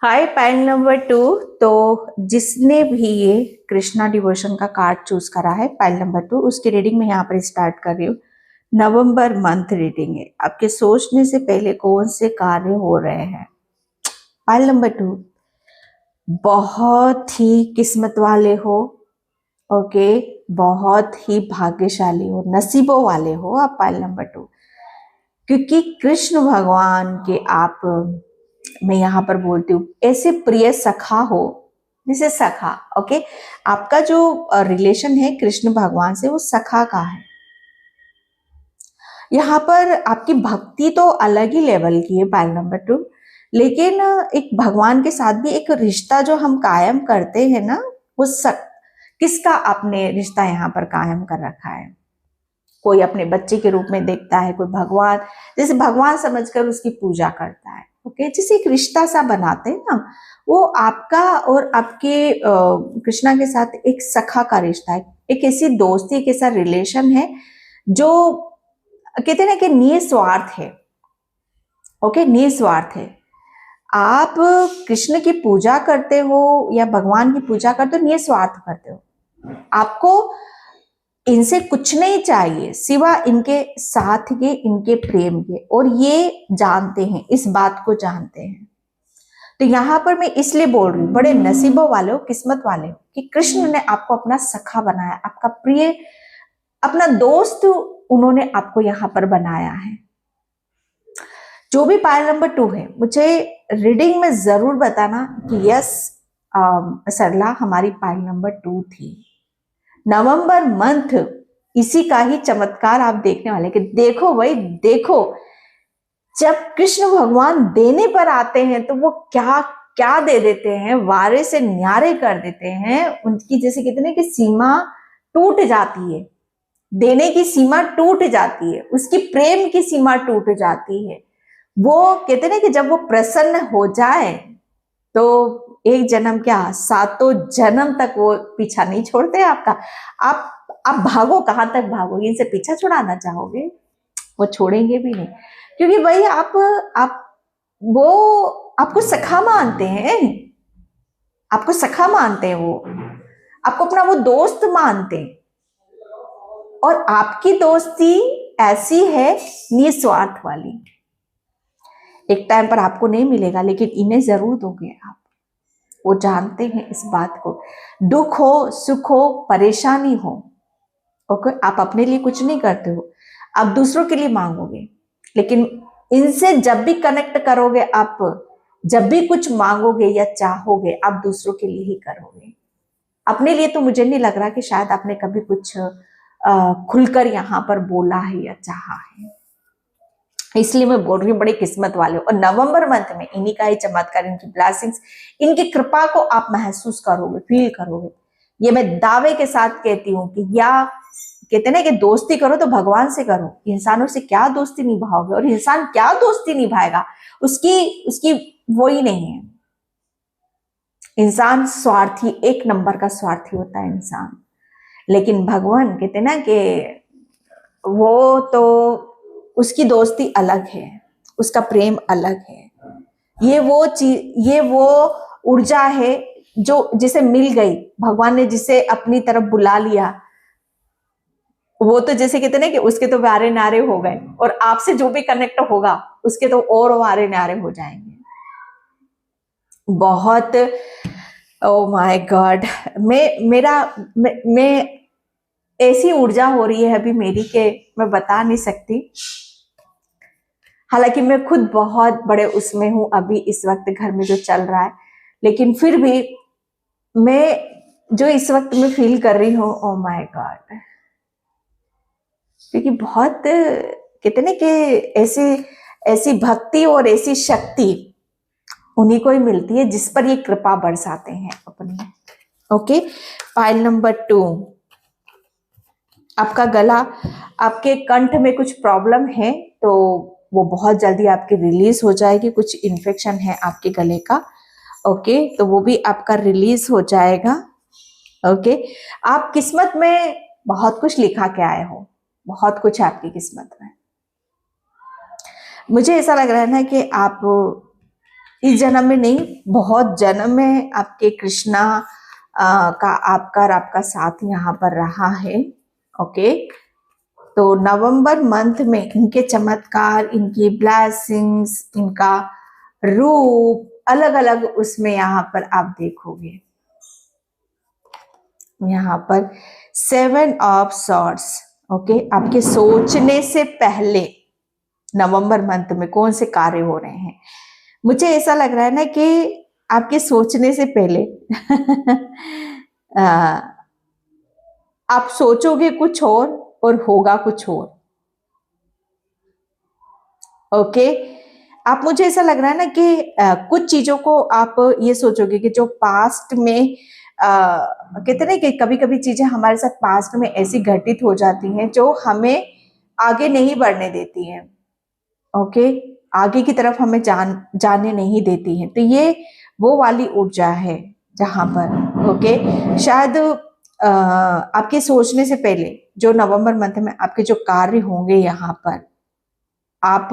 हाय पाइल नंबर 2। तो जिसने भी ये कृष्णा डिवोशन का कार्ड चूज करा है, पाइल नंबर 2, उसकी रीडिंग में यहाँ पर स्टार्ट कर रही हूँ। नवंबर मंथ रीडिंग है। आपके सोचने से पहले कौन से कार्य हो रहे हैं? पाइल नंबर 2, बहुत ही किस्मत वाले हो। ओके, बहुत ही भाग्यशाली हो, नसीबों वाले हो आप पाइल नंबर 2, क्योंकि कृष्ण भगवान के आप, मैं यहाँ पर बोलती हूँ, ऐसे प्रिय सखा हो, जैसे सखा। ओके, आपका जो रिलेशन है कृष्ण भगवान से वो सखा का है। यहाँ पर आपकी भक्ति तो अलग ही लेवल की है पाइल नंबर 2, लेकिन एक भगवान के साथ भी एक रिश्ता जो हम कायम करते हैं ना, वो किसका आपने रिश्ता यहाँ पर कायम कर रखा है? कोई अपने बच्चे के रूप में देखता है, कोई भगवान, जैसे भगवान समझकर उसकी पूजा करता है। ओके, जैसे एक रिश्ता सा बनाते हैं ना, वो आपका और आपके कृष्णा के साथ एक सखा का रिश्ता है, एक ऐसी दोस्ती, एक ऐसा रिलेशन है जो कहते हैं ना कि निस्वार्थ है। ओके, निस्वार्थ है। आप कृष्ण की पूजा करते हो या भगवान की पूजा करते हो, निस्वार्थ करते हो। आपको इनसे कुछ नहीं चाहिए सिवा इनके साथ के, इनके प्रेम के, और ये जानते हैं, इस बात को जानते हैं। तो यहां पर मैं इसलिए बोल रही हूँ, बड़े नसीबों वाले हो, किस्मत वाले हो कि कृष्ण ने आपको अपना सखा बनाया, आपका प्रिय, अपना दोस्त उन्होंने आपको यहां पर बनाया है। जो भी पाइल नंबर 2 है, मुझे रीडिंग में जरूर बताना कि यस सरला, हमारी पाइल नंबर 2 थी। नवंबर मंथ इसी का ही चमत्कार आप देखने वाले कि देखो भाई देखो, जब कृष्ण भगवान देने पर आते हैं तो वो क्या क्या दे देते हैं, वारे से न्यारे कर देते हैं। उनकी जैसे कहते हैं कि सीमा टूट जाती है, देने की सीमा टूट जाती है, उसकी प्रेम की सीमा टूट जाती है। वो कहते हैं कि जब वो प्रसन्न हो जाए तो एक जन्म क्या, सातों जन्म तक वो पीछा नहीं छोड़ते आपका। आप भागो, कहां तक भागोगे? इनसे पीछा छुड़ाना चाहोगे? वो छोड़ेंगे भी नहीं, क्योंकि भाई आप वो आपको सखा मानते हैं, आपको सखा मानते हैं, वो आपको अपना वो दोस्त मानते हैं। और आपकी दोस्ती ऐसी है निस्वार्थ वाली। एक टाइम पर आपको नहीं मिलेगा, लेकिन इन्हें जरूर दोगे आप। वो जानते हैं इस बात को। दुख हो, सुख हो, परेशानी हो, ओके, आप अपने लिए कुछ नहीं करते हो, आप दूसरों के लिए मांगोगे। लेकिन इनसे जब भी कनेक्ट करोगे आप, जब भी कुछ मांगोगे या चाहोगे, आप दूसरों के लिए ही करोगे। अपने लिए तो मुझे नहीं लग रहा कि शायद आपने कभी कुछ खुलकर यहाँ पर बोला है या चाहा है। इसलिए मैं बोल रही हूँ, बड़ी किस्मत वाले हो। और नवंबर मंथ में इन्हीं का ही चमत्कार, इनकी ब्लेसिंग्स, इनकी कृपा को आप महसूस करोगे, फील करोगे। ये मैं दावे के साथ कहती हूँ कि या कहते ना कि दोस्ती करो तो भगवान से करो। इंसानों से क्या दोस्ती निभाओगे, और इंसान क्या दोस्ती निभाएगा, उसकी वो ही नहीं है। इंसान स्वार्थी, एक नंबर का स्वार्थी होता है इंसान। लेकिन भगवान कहते ना कि वो तो, उसकी दोस्ती अलग है, उसका प्रेम अलग है। ये वो चीज, ये वो ऊर्जा है जो जिसे मिल गई, भगवान ने जिसे अपनी तरफ बुला लिया, वो तो जैसे कहते ना कि उसके तो वारे नारे हो गए, और आपसे जो भी कनेक्ट होगा उसके तो और वारे नारे हो जाएंगे। बहुत, ओ माय गॉड, मैं ऐसी ऊर्जा हो रही है अभी मेरी के मैं बता नहीं सकती। हालांकि मैं खुद बहुत बड़े उसमें हूं अभी इस वक्त घर में जो चल रहा है, लेकिन फिर भी मैं जो इस वक्त में फील कर रही हूँ, ओ माय गॉड, क्योंकि बहुत कहते ना कि ऐसी भक्ति और ऐसी शक्ति उन्हीं को ही मिलती है जिस पर ये कृपा बरसाते हैं अपनी। ओके, फाइल नंबर 2, आपका गला, आपके कंठ में कुछ प्रॉब्लम है तो वो बहुत जल्दी आपकी रिलीज हो जाएगी। कुछ इन्फेक्शन है आपके गले का। ओके, तो वो भी आपका रिलीज हो जाएगा। ओके, आप किस्मत में बहुत कुछ लिखा के आए हो, बहुत कुछ है आपकी किस्मत में। मुझे ऐसा लग रहा है ना कि आप इस जन्म में नहीं, बहुत जन्म में आपके कृष्णा का आपका साथ यहाँ पर रहा है। ओके, तो नवंबर मंथ में इनके चमत्कार, इनकी ब्लेसिंग्स, इनका रूप अलग अलग उसमें यहाँ पर आप देखोगे। यहाँ पर 7 ऑफ सॉर्ड्स। ओके, आपके सोचने से पहले नवंबर मंथ में कौन से कार्य हो रहे हैं, मुझे ऐसा लग रहा है ना कि आपके सोचने से पहले आप सोचोगे कुछ और होगा कुछ और। ओके, आप, मुझे ऐसा लग रहा है ना कि कुछ चीजों को आप ये सोचोगे कि जो पास्ट में कहते ना कि कभी कभी चीजें हमारे साथ पास्ट में ऐसी घटित हो जाती हैं जो हमें आगे नहीं बढ़ने देती हैं। ओके, आगे की तरफ हमें जाने नहीं देती हैं। तो ये वो वाली ऊर्जा है जहां पर ओके, शायद आपके सोचने से पहले जो नवंबर मंथ में आपके जो कार्य होंगे यहाँ पर, आप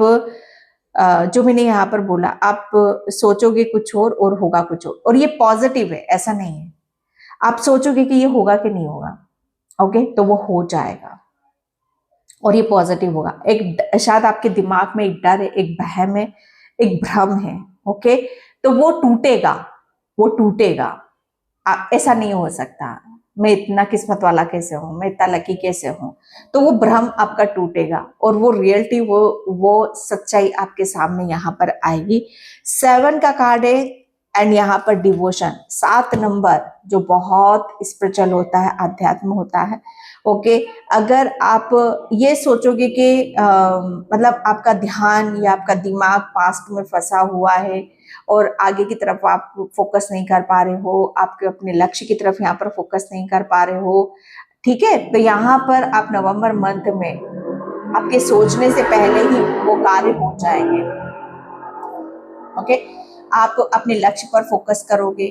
जो मैंने यहाँ पर बोला, आप सोचोगे कुछ और होगा कुछ और ये पॉजिटिव है, ऐसा नहीं है। आप सोचोगे कि ये होगा कि नहीं होगा, ओके, तो वो हो जाएगा और ये पॉजिटिव होगा। एक शायद आपके दिमाग में एक डर है, एक वहम है, एक भ्रम है। ओके, तो वो टूटेगा, वो टूटेगा। ऐसा नहीं हो सकता, मैं इतना किस्मत वाला कैसे हूं, मैं इतना लकी कैसे हूं, तो वो भ्रम आपका टूटेगा और वो रियलिटी, वो सच्चाई आपके सामने यहाँ पर आएगी। 7 का कार्ड है एंड यहाँ पर डिवोशन, 7 नंबर जो बहुत स्पिरिचुअल होता है, आध्यात्म होता है। ओके, अगर आप ये सोचोगे कि मतलब आपका ध्यान या आपका दिमाग पास्ट में फंसा हुआ है और आगे की तरफ आप फोकस नहीं कर पा रहे हो, आपके अपने लक्ष्य की तरफ यहाँ पर फोकस नहीं कर पा रहे हो, ठीक है, तो यहाँ पर आप नवंबर मंथ में आपके सोचने से पहले ही वो कार्य हो जाएंगे। ओके, आप अपने लक्ष्य पर फोकस करोगे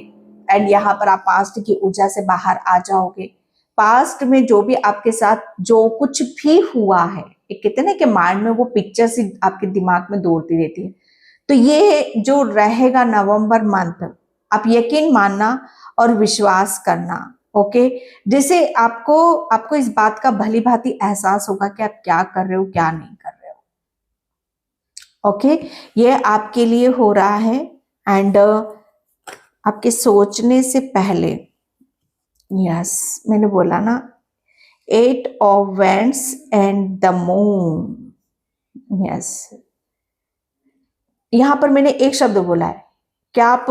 एंड यहाँ पर आप पास्ट की ऊर्जा से बाहर आ जाओगे। पास्ट में जो भी आपके साथ जो कुछ भी हुआ है, कहते हैं ना कि माइंड में वो पिक्चर से आपके दिमाग में दौड़ती रहती है, तो ये जो रहेगा नवंबर मंथ, आप यकीन मानना और विश्वास करना। ओके, जैसे आपको इस बात का भली भांति एहसास होगा कि आप क्या कर रहे हो, क्या नहीं कर रहे हो। ओके, ये आपके लिए हो रहा है एंड आपके सोचने से पहले, यस, मैंने बोला ना 8 of vents and the moon. Yes, यहां पर मैंने एक शब्द बोला है कि आप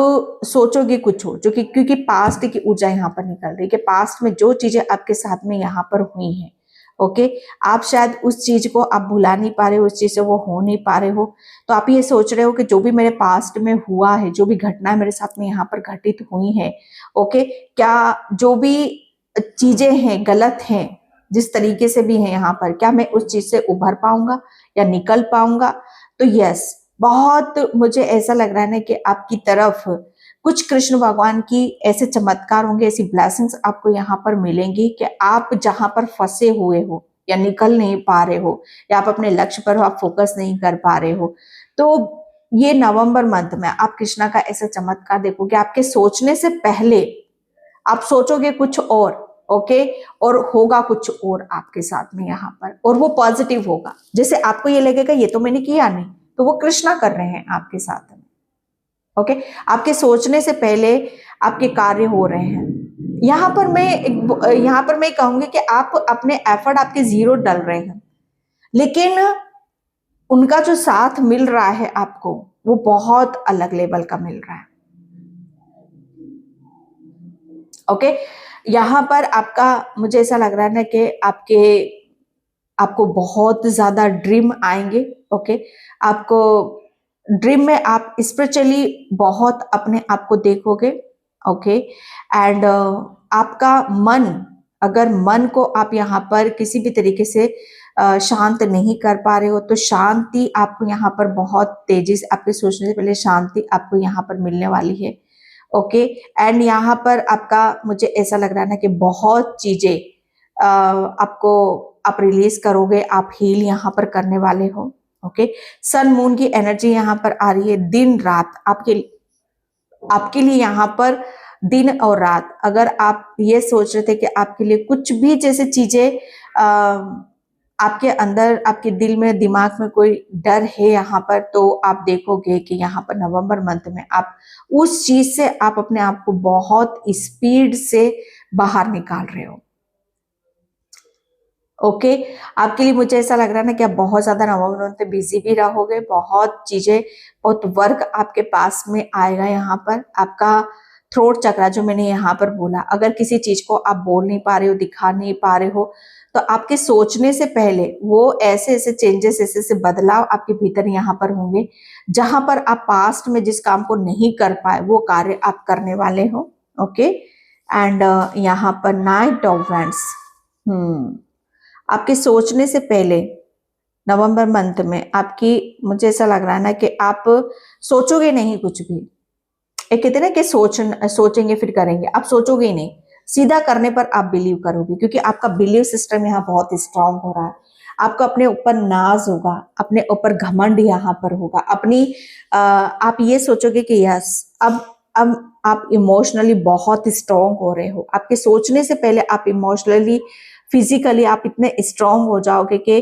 सोचोगे कुछ हो, जो कि क्योंकि पास्ट की ऊर्जा यहाँ पर निकल रही है कि पास्ट में जो चीजें आपके साथ में यहाँ पर हुई हैं, ओके, आप शायद उस चीज को आप भुला नहीं पा रहे हो, उस चीज से वो हो नहीं पा रहे हो, तो आप ये सोच रहे हो कि जो भी मेरे पास्ट में हुआ है, जो भी घटना मेरे साथ में यहाँ पर घटित हुई है, ओके, क्या जो भी चीजें हैं गलत हैं, जिस तरीके से भी है यहाँ पर, क्या मैं उस चीज से उभर पाऊंगा या निकल पाऊंगा। तो यस, बहुत मुझे ऐसा लग रहा है ना कि आपकी तरफ कुछ कृष्ण भगवान की ऐसे चमत्कार होंगे, ऐसी ब्लेसिंग्स आपको यहाँ पर मिलेंगी कि आप जहां पर फंसे हुए हो या निकल नहीं पा रहे हो या आप अपने लक्ष्य पर आप फोकस नहीं कर पा रहे हो, तो ये नवंबर मंथ में आप कृष्णा का ऐसा चमत्कार देखोगे। आपके सोचने से पहले आप सोचोगे कुछ और, ओके, और होगा कुछ और आपके साथ में यहाँ पर, और वो पॉजिटिव होगा। जैसे आपको ये लगेगा ये तो मैंने किया नहीं, तो वो कृष्णा कर रहे हैं आपके साथ में। ओके, आपके सोचने से पहले आपके कार्य हो रहे हैं। यहाँ पर मैं कहूंगी कि आप अपने एफर्ट आपके 0 डल रहे हैं, लेकिन उनका जो साथ मिल रहा है आपको, वो बहुत अलग लेवल का मिल रहा है। ओके, यहाँ पर आपका, मुझे ऐसा लग रहा है ना कि आपको बहुत ज्यादा ड्रीम आएंगे। ओके, आपको ड्रीम में आप स्पिरिचुअली बहुत अपने आप को देखोगे। ओके, एंड आपका मन, अगर मन को आप यहाँ पर किसी भी तरीके से शांत नहीं कर पा रहे हो, तो शांति आपको यहाँ पर बहुत तेजी से, आपके सोचने से पहले शांति आपको यहाँ पर मिलने वाली है। ओके। एंड यहाँ पर आपका मुझे ऐसा लग रहा है ना कि बहुत चीजें आपको आप रिलीज करोगे, आप हील यहाँ पर करने वाले हो। ओके। सन मून की एनर्जी यहाँ पर आ रही है, दिन रात आपके लिए यहाँ पर दिन और रात। अगर आप ये सोच रहे थे कि आपके लिए कुछ भी जैसे चीजें आपके अंदर, आपके दिल में, दिमाग में कोई डर है यहाँ पर, तो आप देखोगे कि यहाँ पर नवंबर मंथ में आप उस चीज से आप अपने आप को बहुत स्पीड से बाहर निकाल रहे हो। ओके। आपके लिए मुझे ऐसा लग रहा है ना कि आप बहुत ज्यादा नवंबर मंथ में बिजी भी रहोगे, बहुत चीजें, बहुत वर्क आपके पास में आएगा। यहाँ पर आपका थ्रोट चक्रा जो मैंने यहाँ पर बोला, अगर किसी चीज को आप बोल नहीं पा रहे हो, दिखा नहीं पा रहे हो, तो आपके सोचने से पहले वो ऐसे ऐसे चेंजेस, ऐसे ऐसे बदलाव आपके भीतर यहाँ पर होंगे, जहां पर आप पास्ट में जिस काम को नहीं कर पाए वो कार्य आप करने वाले हो। ओके। एंड यहाँ पर नाइट ऑफ वैंड्स, आपके सोचने से पहले नवंबर मंथ में आपकी, मुझे ऐसा लग रहा है ना कि आप सोचोगे नहीं कुछ भी। एक कहते हैं ना कि सोचेंगे फिर करेंगे, आप सोचोगे ही नहीं, सीधा करने पर आप बिलीव करोगे, क्योंकि आपका बिलीव सिस्टम यहाँ बहुत स्ट्रांग हो रहा है। आपको अपने ऊपर नाज होगा, अपने ऊपर घमंड यहाँ पर होगा, आप ये सोचोगे कि यस, अब आप इमोशनली बहुत स्ट्रांग हो रहे हो। आपके सोचने से पहले आप इमोशनली, फिजिकली आप इतने स्ट्रांग हो जाओगे कि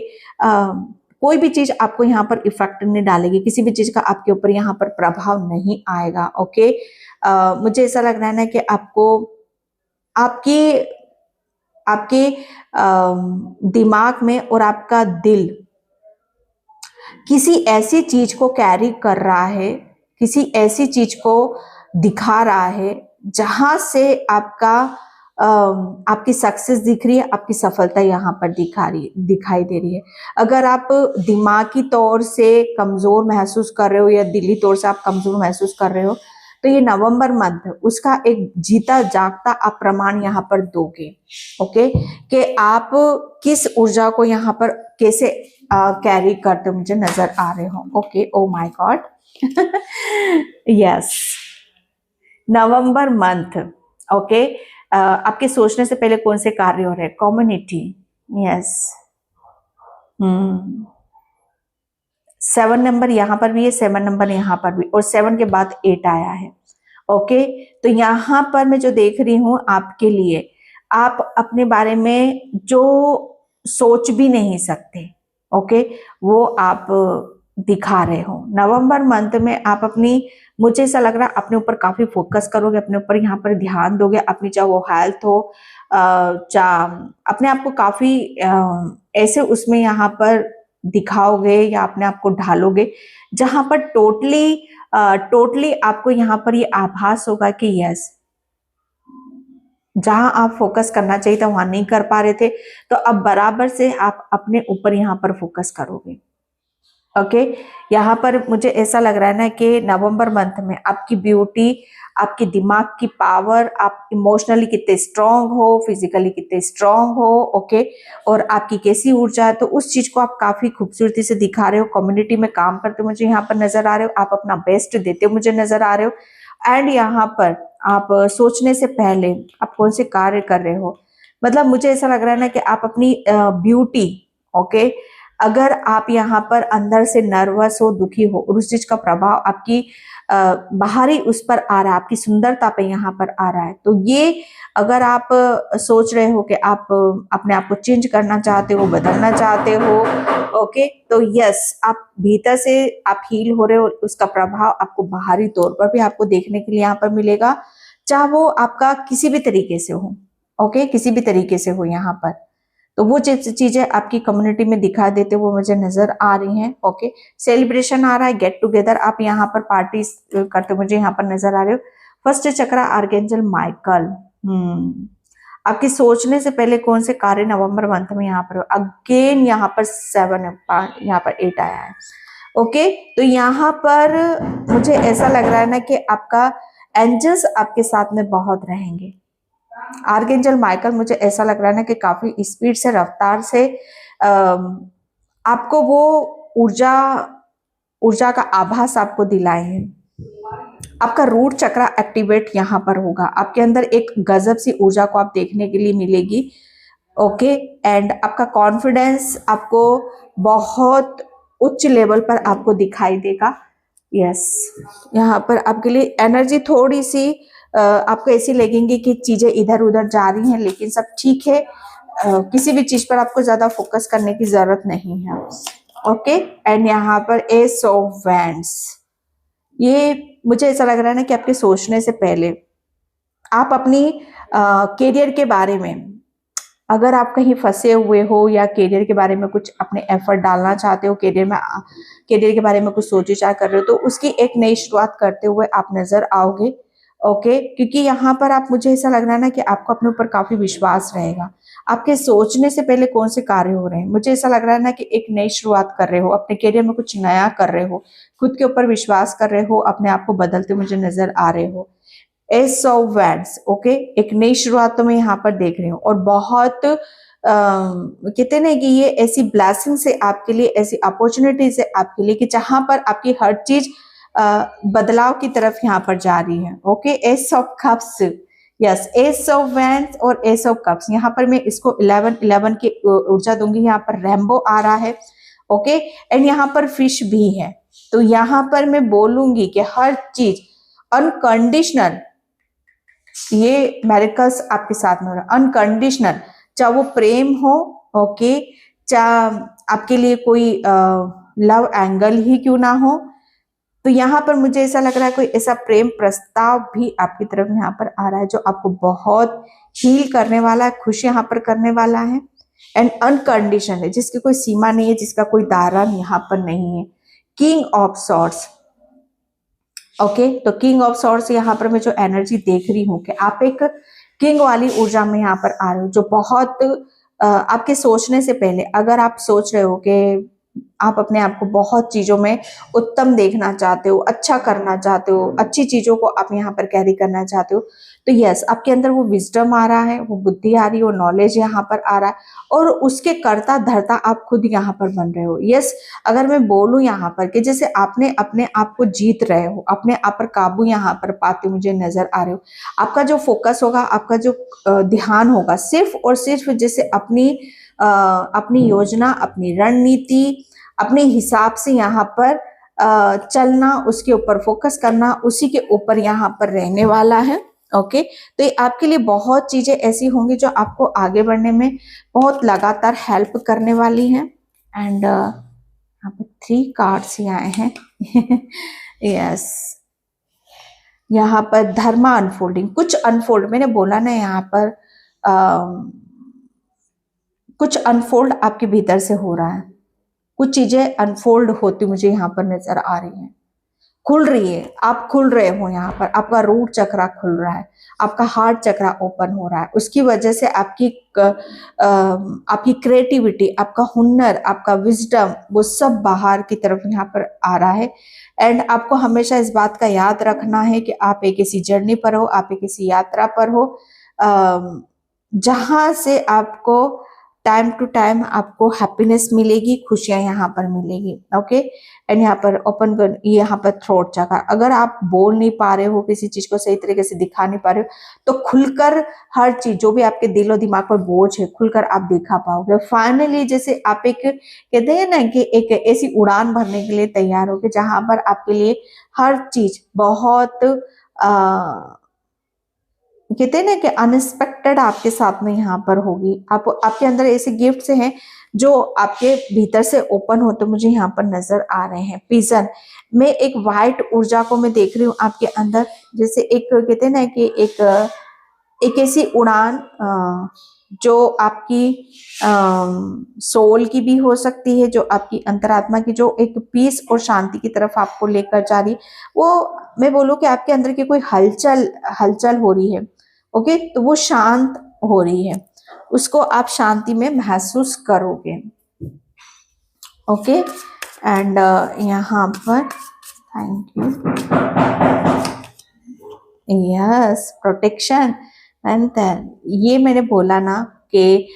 कोई भी चीज आपको यहाँ पर इफेक्ट नहीं डालेगी, किसी भी चीज का आपके ऊपर यहाँ पर प्रभाव नहीं आएगा। ओके। मुझे ऐसा लग रहा है ना कि आपको आपके आपके दिमाग में और आपका दिल किसी ऐसी चीज को कैरी कर रहा है, किसी ऐसी चीज को दिखा रहा है जहां से आपकी सक्सेस दिख रही है, आपकी सफलता यहाँ पर दिखाई दे रही है। अगर आप दिमागी तौर से कमजोर महसूस कर रहे हो या दिली तौर से आप कमजोर महसूस कर रहे हो, तो ये नवंबर मंथ उसका एक जीता जागता आप प्रमाण यहाँ पर दोगे। ओके। कि आप किस ऊर्जा को यहाँ पर कैसे कैरी करते मुझे नजर आ रहे हो। Okay. Oh my God. Yes, November month. Okay. आपके सोचने से पहले कौन से कार्य हो रहे हैं? कम्युनिटी। यस। 7 नंबर यहाँ पर भी है, 7 नंबर यहाँ पर भी, और 7 के बाद 8 आया है। ओके। तो यहाँ पर मैं जो देख रही हूँ आपके लिए, आप अपने बारे में जो सोच भी नहीं सकते, ओके, वो आप दिखा रहे हो। नवंबर मंथ में आप मुझे ऐसा लग रहा है अपने ऊपर काफी फोकस करोगे, अपने ऊपर यहाँ पर ध्यान दोगे, अपनी चाहे वो हेल्थ हो, चाहे अपने आप को काफी ऐसे उसमें यहाँ पर दिखाओगे या अपने आप को ढालोगे, जहां पर टोटली आपको यहाँ पर ये आभास होगा कि यस, जहां आप फोकस करना चाहिए था वहां नहीं कर पा रहे थे, तो अब बराबर से आप अपने ऊपर यहाँ पर फोकस करोगे। ओके। यहाँ पर मुझे ऐसा लग रहा है ना कि नवंबर मंथ में आपकी ब्यूटी, आपके दिमाग की पावर, आप इमोशनली कितने स्ट्रांग हो, फिजिकली कितने स्ट्रांग हो। ओके। और आपकी कैसी ऊर्जा है, तो उस चीज को आप काफी खूबसूरती से दिखा रहे हो। कम्युनिटी में काम करते मुझे यहाँ पर नजर आ रहे हो, आप अपना बेस्ट देते मुझे नजर आ रहे हो। एंड यहाँ पर आप सोचने से पहले आप कौन से कार्य कर रहे हो, मतलब मुझे ऐसा लग रहा है ना कि आप अपनी ब्यूटी, ओके, अगर आप यहाँ पर अंदर से नर्वस हो, दुखी हो, और उस चीज का प्रभाव आपकी बाहरी उस पर आ रहा है, आपकी सुंदरता पे यहाँ पर आ रहा है, तो ये अगर आप सोच रहे हो कि आप अपने आप को चेंज करना चाहते हो, बदलना चाहते हो, ओके, तो यस, आप भीतर से आप हील हो रहे हो, उसका प्रभाव आपको बाहरी तौर पर भी आपको देखने के लिए यहाँ पर मिलेगा, चाहे वो आपका किसी भी तरीके से हो। ओके। किसी भी तरीके से हो यहाँ पर, तो वो चीजें आपकी कम्युनिटी में दिखा देते वो मुझे नजर आ रही हैं। ओके। सेलिब्रेशन आ रहा है, गेट टुगेदर, आप यहाँ पर पार्टी करते मुझे यहाँ पर नजर आ रहे हो। फर्स्ट चक्रा आर्कएंजल माइकल। आपके सोचने से पहले कौन से कार्य नवंबर मंथ में यहाँ पर हो? अगेन यहाँ पर 7, यहाँ पर 8 आया है। ओके। तो यहाँ पर मुझे ऐसा लग रहा है ना कि आपका एंजल्स आपके साथ में बहुत रहेंगे। आर्कएंजल माइकल, मुझे ऐसा लग रहा है ना कि काफी स्पीड से, रफ्तार से आपको वो ऊर्जा का आभास आपको दिलाए हैं। आपका रूट चक्रा एक्टिवेट यहाँ पर होगा, आपके अंदर एक गजब सी ऊर्जा को आप देखने के लिए मिलेगी। ओके, एंड आपका कॉन्फिडेंस आपको बहुत उच्च लेवल पर आपको दिखाई देगा। यस, यहाँ पर आपके लिए एनर्जी थोड़ी सी आपको ऐसी लगेंगी कि चीजें इधर उधर जा रही हैं, लेकिन सब ठीक है। किसी भी चीज पर आपको ज्यादा फोकस करने की जरूरत नहीं है। ओके, एंड यहाँ पर एस ऑफ वैंड्स, ये मुझे ऐसा लग रहा है ना कि आपके सोचने से पहले आप अपनी करियर के बारे में, अगर आप कहीं फंसे हुए हो या करियर के बारे में कुछ अपने एफर्ट डालना चाहते हो, करियर के बारे में कुछ सोच विचार कर रहे हो, तो उसकी एक नई शुरुआत करते हुए आप नजर आओगे। ओके, क्योंकि यहाँ पर आप, मुझे ऐसा लग रहा है ना कि आपको अपने ऊपर काफी विश्वास रहेगा। आपके सोचने से पहले कौन से कार्य हो रहे हैं, मुझे ऐसा लग रहा है ना कि एक नई शुरुआत कर रहे हो, अपने करियर में कुछ नया कर रहे हो, खुद के ऊपर विश्वास कर रहे हो, अपने आप को बदलते मुझे नजर आ रहे हो। एस ऑफ वैंड्स, ओके, एक नई शुरुआत तो मैं यहाँ पर देख रही हूँ, और बहुत कहते हैं ना कि ये ऐसी ब्लेसिंग है आपके लिए, ऐसी अपॉर्चुनिटीज है आपके लिए कि जहां पर आपकी हर चीज बदलाव की तरफ यहाँ पर जा रही है। Okay, S of cups, yes, S of wands और एस ऑफ कप्स, यहाँ पर मैं इसको 11 की ऊर्जा दूंगी। यहाँ पर रेम्बो आ रहा है। ओके, एंड यहाँ पर फिश भी है। तो यहाँ पर मैं बोलूंगी कि हर चीज अनकंडीशनल, ये मेरिकल्स आपके साथ में हो रहा है, अनकंडीशनल, चाहे वो प्रेम हो, ओके, चाहे आपके लिए कोई लव एंगल ही क्यों ना हो। तो यहाँ पर मुझे ऐसा लग रहा है कोई ऐसा प्रेम प्रस्ताव भी आपकी तरफ यहाँ पर आ रहा है जो आपको बहुत हील करने वाला है, खुश यहाँ पर करने वाला है, एंड अनकंडीशनल है, जिसकी कोई सीमा नहीं है, जिसका कोई दायरा यहाँ पर नहीं है। किंग ऑफ सॉर्ड्स, ओके, तो किंग ऑफ सॉर्ड्स यहाँ पर मैं जो एनर्जी देख रही हूँ कि आप एक किंग वाली ऊर्जा में यहाँ पर आ रहे हो, जो बहुत आपके सोचने से पहले, अगर आप सोच रहे हो कि आप अपने आप को बहुत चीजों में उत्तम देखना चाहते हो, अच्छा करना चाहते हो, अच्छी चीजों को आप यहाँ पर कैरी करना चाहते हो, तो यस, आपके अंदर वो विजडम आ रहा है, वो बुद्धि आ रही है, वो नॉलेज यहाँ पर आ रहा है, और उसके कर्ता धर्ता आप खुद यहाँ पर बन रहे हो। यस, अगर मैं बोलूं यहाँ पर कि जैसे आपने अपने आप को जीत रहे हो, अपने आप पर काबू यहाँ पर पाते मुझे नजर आ रहे हो। आपका जो फोकस होगा, आपका जो ध्यान होगा, सिर्फ और सिर्फ जैसे अपनी योजना, अपनी रणनीति, अपने हिसाब से यहाँ पर चलना, उसके ऊपर फोकस करना, उसी के ऊपर यहाँ पर रहने वाला है। ओके, तो ये आपके लिए बहुत चीजें ऐसी होंगी जो आपको आगे बढ़ने में बहुत लगातार हेल्प करने वाली हैं। एंड यहाँ पर 3 कार्ड्स ही आए हैं। यस, यहाँ पर धर्मा अनफोल्डिंग, कुछ अनफोल्ड, मैंने बोला ना यहाँ पर कुछ अनफोल्ड आपके भीतर से हो रहा है, कुछ चीजें अनफोल्ड होती मुझे यहाँ पर नजर आ रही हैं, खुल रही है, आप खुल रहे हो यहाँ पर, आपका रूट चक्रा खुल रहा है, आपका हार्ट चक्रा ओपन हो रहा है, उसकी वजह से आपकी क्रिएटिविटी, आपका हुनर, आपका विजडम, वो सब बाहर की तरफ यहाँ पर आ रहा है। एंड आपको हमेशा इस बात का याद रखना है कि आप एक ऐसी जर्नी पर हो, आप एक ऐसी यात्रा पर हो जहां से आपको टाइम टू टाइम आपको हैप्पीनेस मिलेगी, खुशियां यहाँ पर मिलेगी। ओके, एंड यहाँ पर ओपन कर, यहाँ पर थ्रोट चक्रा, अगर आप बोल नहीं पा रहे हो, किसी चीज को सही तरीके से दिखा नहीं पा रहे हो, तो खुलकर हर चीज जो भी आपके दिल और दिमाग पर बोझ है, खुलकर आप दिखा पाओगे। फाइनली जैसे आप एक कहते हैं ना कि एक ऐसी उड़ान भरने के लिए तैयार हो, जहां पर आपके लिए हर चीज बहुत कहते हैं ना कि अनएक्सपेक्टेड आपके साथ में यहाँ पर होगी। आपके अंदर ऐसे गिफ्ट्स हैं जो आपके भीतर से ओपन होते मुझे यहाँ पर नजर आ रहे हैं। पिजन में एक वाइट ऊर्जा को मैं देख रही हूँ आपके अंदर, जैसे एक कहते हैं ना कि एक ऐसी उड़ान जो आपकी सोल की भी हो सकती है, जो आपकी अंतरात्मा की, जो एक पीस और शांति की तरफ आपको लेकर जा रही, वो मैं बोलूँ कि आपके अंदर की कोई हलचल हो रही है। ओके, तो वो शांत हो रही है, उसको आप शांति में महसूस करोगे। ओके, एंड यहाँ पर thank you, yes, protection. And ये मैंने बोला ना कि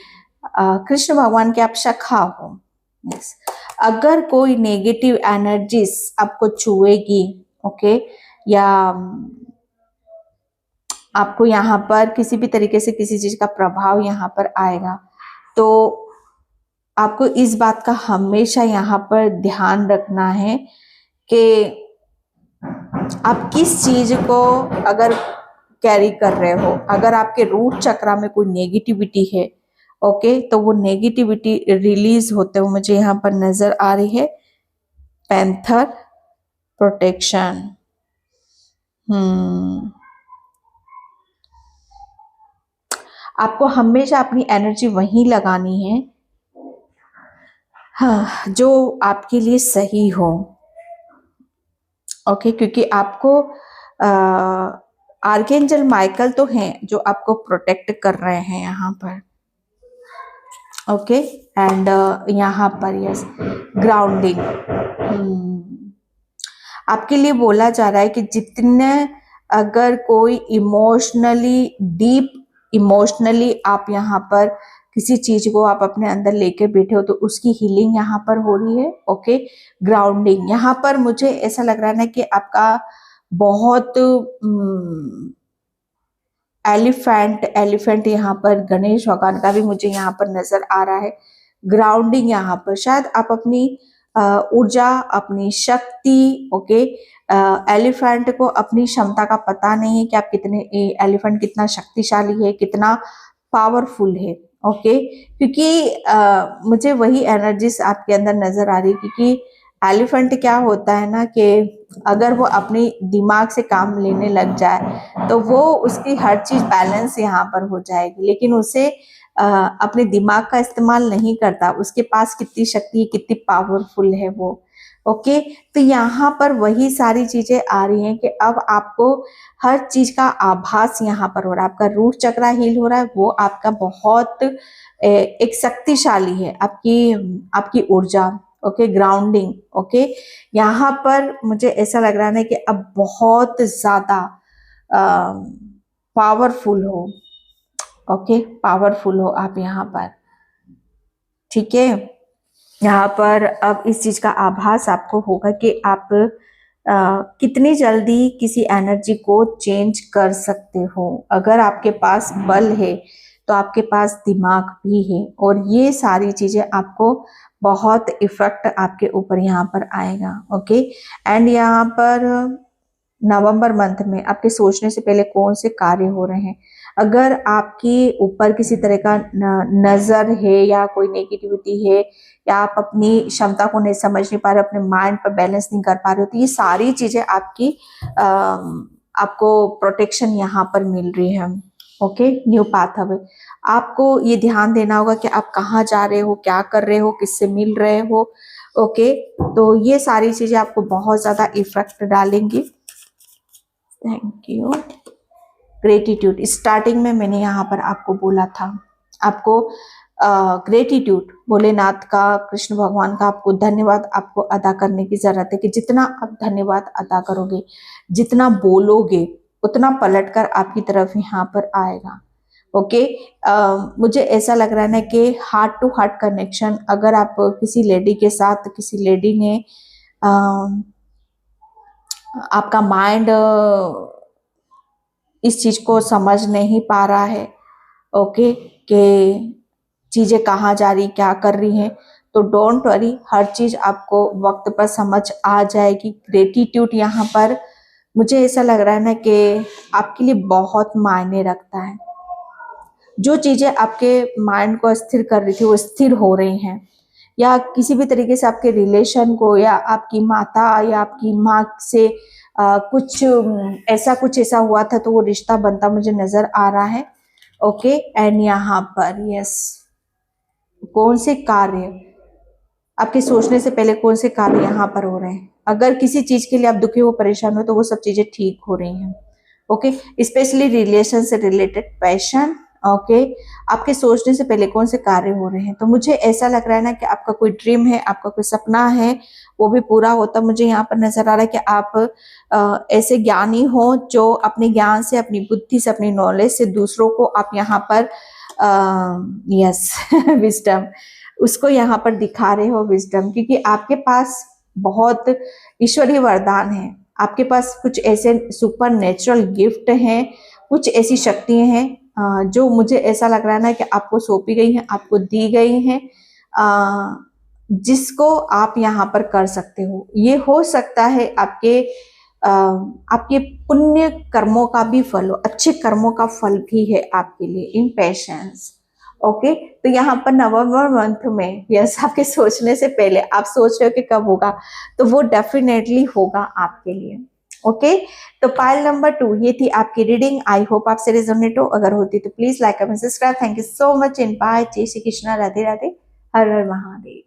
कृष्ण भगवान के आप सखा हो। यस, अगर कोई नेगेटिव एनर्जीज आपको छुएगी, ओके, या आपको यहाँ पर किसी भी तरीके से किसी चीज का प्रभाव यहाँ पर आएगा, तो आपको इस बात का हमेशा यहाँ पर ध्यान रखना है कि आप किस चीज को अगर कैरी कर रहे हो, अगर आपके रूट चक्रा में कोई नेगेटिविटी है, ओके, तो वो नेगेटिविटी रिलीज होते हुए मुझे यहाँ पर नजर आ रही है। पैंथर प्रोटेक्शन, आपको हमेशा अपनी एनर्जी वहीं लगानी है, हाँ, जो आपके लिए सही हो, ओके, क्योंकि आपको आर्कएंजल माइकल तो हैं जो आपको प्रोटेक्ट कर रहे हैं यहाँ पर, ओके। एंड यहाँ पर यस, ग्राउंडिंग, आपके लिए बोला जा रहा है कि जितने अगर कोई इमोशनली डीप इमोशनली आप यहाँ पर किसी चीज को आप अपने अंदर लेके बैठे हो तो उसकी हीलिंग यहाँ पर हो रही है, ओके। ग्राउंडिंग, यहाँ पर मुझे ऐसा लग रहा है ना कि आपका बहुत एलिफेंट यहाँ पर गणेश भगवान का भी मुझे यहाँ पर नजर आ रहा है। ग्राउंडिंग यहाँ पर शायद आप अपनी ऊर्जा, अपनी शक्ति, ओके, एलिफेंट को अपनी क्षमता का पता नहीं है कि आप कितने, एलिफेंट कितना शक्तिशाली है, कितना पावरफुल है, ओके, क्योंकि मुझे वही एनर्जीज आपके अंदर नजर आ रही है, क्योंकि एलिफेंट क्या होता है ना कि अगर वो अपने दिमाग से काम लेने लग जाए तो वो उसकी हर चीज बैलेंस यहाँ पर हो जाएगी, लेकिन उसे अपने दिमाग का इस्तेमाल नहीं करता, उसके पास कितनी शक्ति है, कितनी पावरफुल है वो, ओके। तो यहाँ पर वही सारी चीजें आ रही हैं कि अब आपको हर चीज का आभास यहाँ पर हो रहा है, आपका रूट चक्रा हील हो रहा है, वो आपका बहुत एक शक्तिशाली है, आपकी आपकी ऊर्जा, ओके। ग्राउंडिंग, ओके, यहाँ पर मुझे ऐसा लग रहा है ना कि अब बहुत ज्यादा पावरफुल हो, ओके, पावरफुल हो आप यहाँ पर, ठीक है। यहाँ पर अब इस चीज का आभास आपको होगा कि आप कितनी जल्दी किसी एनर्जी को चेंज कर सकते हो। अगर आपके पास बल है तो आपके पास दिमाग भी है, और ये सारी चीजें आपको बहुत इफेक्ट आपके ऊपर यहाँ पर आएगा, ओके। एंड यहाँ पर नवंबर मंथ में आपके सोचने से पहले कौन से कार्य हो रहे हैं, अगर आपके ऊपर किसी तरह का नजर है या कोई नेगेटिविटी है, या आप अपनी क्षमता को नहीं समझ नहीं पा रहे, अपने माइंड पर बैलेंस नहीं कर पा रहे हो, तो ये सारी चीजें आपकी आपको प्रोटेक्शन यहाँ पर मिल रही है, ओके। न्यू पाथवे, आपको ये ध्यान देना होगा कि आप कहाँ जा रहे हो, क्या कर रहे हो, किससे मिल रहे हो, ओके। तो ये सारी चीजें आपको बहुत ज्यादा इफेक्ट डालेंगी। Thank you. ग्रेटिट्यूड, स्टार्टिंग में मैंने यहाँ पर आपको बोला था, आपको ग्रेटिट्यूड, भोलेनाथ का, कृष्ण भगवान का आपको धन्यवाद आपको अदा करने की जरूरत है, कि जितना आप धन्यवाद अदा करोगे, जितना बोलोगे, उतना पलटकर आपकी तरफ यहाँ पर आएगा, ओके। मुझे ऐसा लग रहा है ना कि हार्ट टू हार्ट कनेक्शन, अगर आप किसी लेडी के साथ, किसी लेडी ने आपका माइंड इस चीज को समझ नहीं पा रहा है, ओके, कि चीजें कहाँ जा रही, क्या कर रही हैं, तो डोंट वरी, हर चीज आपको वक्त पर समझ आ जाएगी। ग्रेटिट्यूड यहाँ पर मुझे ऐसा लग रहा है ना कि आपके लिए बहुत मायने रखता है। जो चीजें आपके माइंड को स्थिर कर रही थी वो स्थिर हो रही हैं, या किसी भी तरीके से आपके रिलेशन को, या आपकी माता या आपकी माँ से कुछ ऐसा हुआ था, तो वो रिश्ता बनता मुझे नजर आ रहा है, ओके। एंड यहाँ पर यस, कौन से कार्य आपके सोचने से पहले, कौन से कार्य यहाँ पर हो रहे हैं, अगर किसी चीज के लिए आप दुखी हो, परेशान हो, तो वो सब चीजें ठीक हो रही हैं, ओके। स्पेशली रिलेशन से रिलेटेड, पैशन, ओके, आपके सोचने से पहले कौन से कार्य हो रहे हैं। तो मुझे ऐसा लग रहा है ना कि आपका कोई ड्रीम है, आपका कोई सपना है, वो भी पूरा होता मुझे यहाँ पर नजर आ रहा है, कि आप ऐसे ज्ञानी हो जो अपने ज्ञान से, अपनी बुद्धि से, अपनी नॉलेज से दूसरों को आप यहाँ पर यस विजडम, उसको यहाँ पर दिखा रहे हो, विजडम, क्योंकि आपके पास बहुत ईश्वरीय वरदान है, आपके पास कुछ ऐसे सुपर नेचुरल गिफ्ट हैं, कुछ ऐसी शक्तियां हैं जो मुझे ऐसा लग रहा है ना कि आपको सौंपी गई हैं, आपको दी गई हैं, जिसको आप यहाँ पर कर सकते हो। ये हो सकता है आपके पुण्य कर्मों का भी फल हो, अच्छे कर्मों का फल भी है आपके लिए इन पेशेंस। ओके, तो यहाँ पर नवंबर मंथ में यस, आपके सोचने से पहले आप सोच रहे हो कि कब होगा, तो वो डेफिनेटली होगा आपके लिए। ओके, तो पाइल नंबर 2 ये थी आपकी रीडिंग। आई होप आपसे रेजोनेट हो, अगर होती तो please like comment subscribe. Thank you so much and bye. जय श्री कृष्णा, राधे राधे, हर हर महादेव।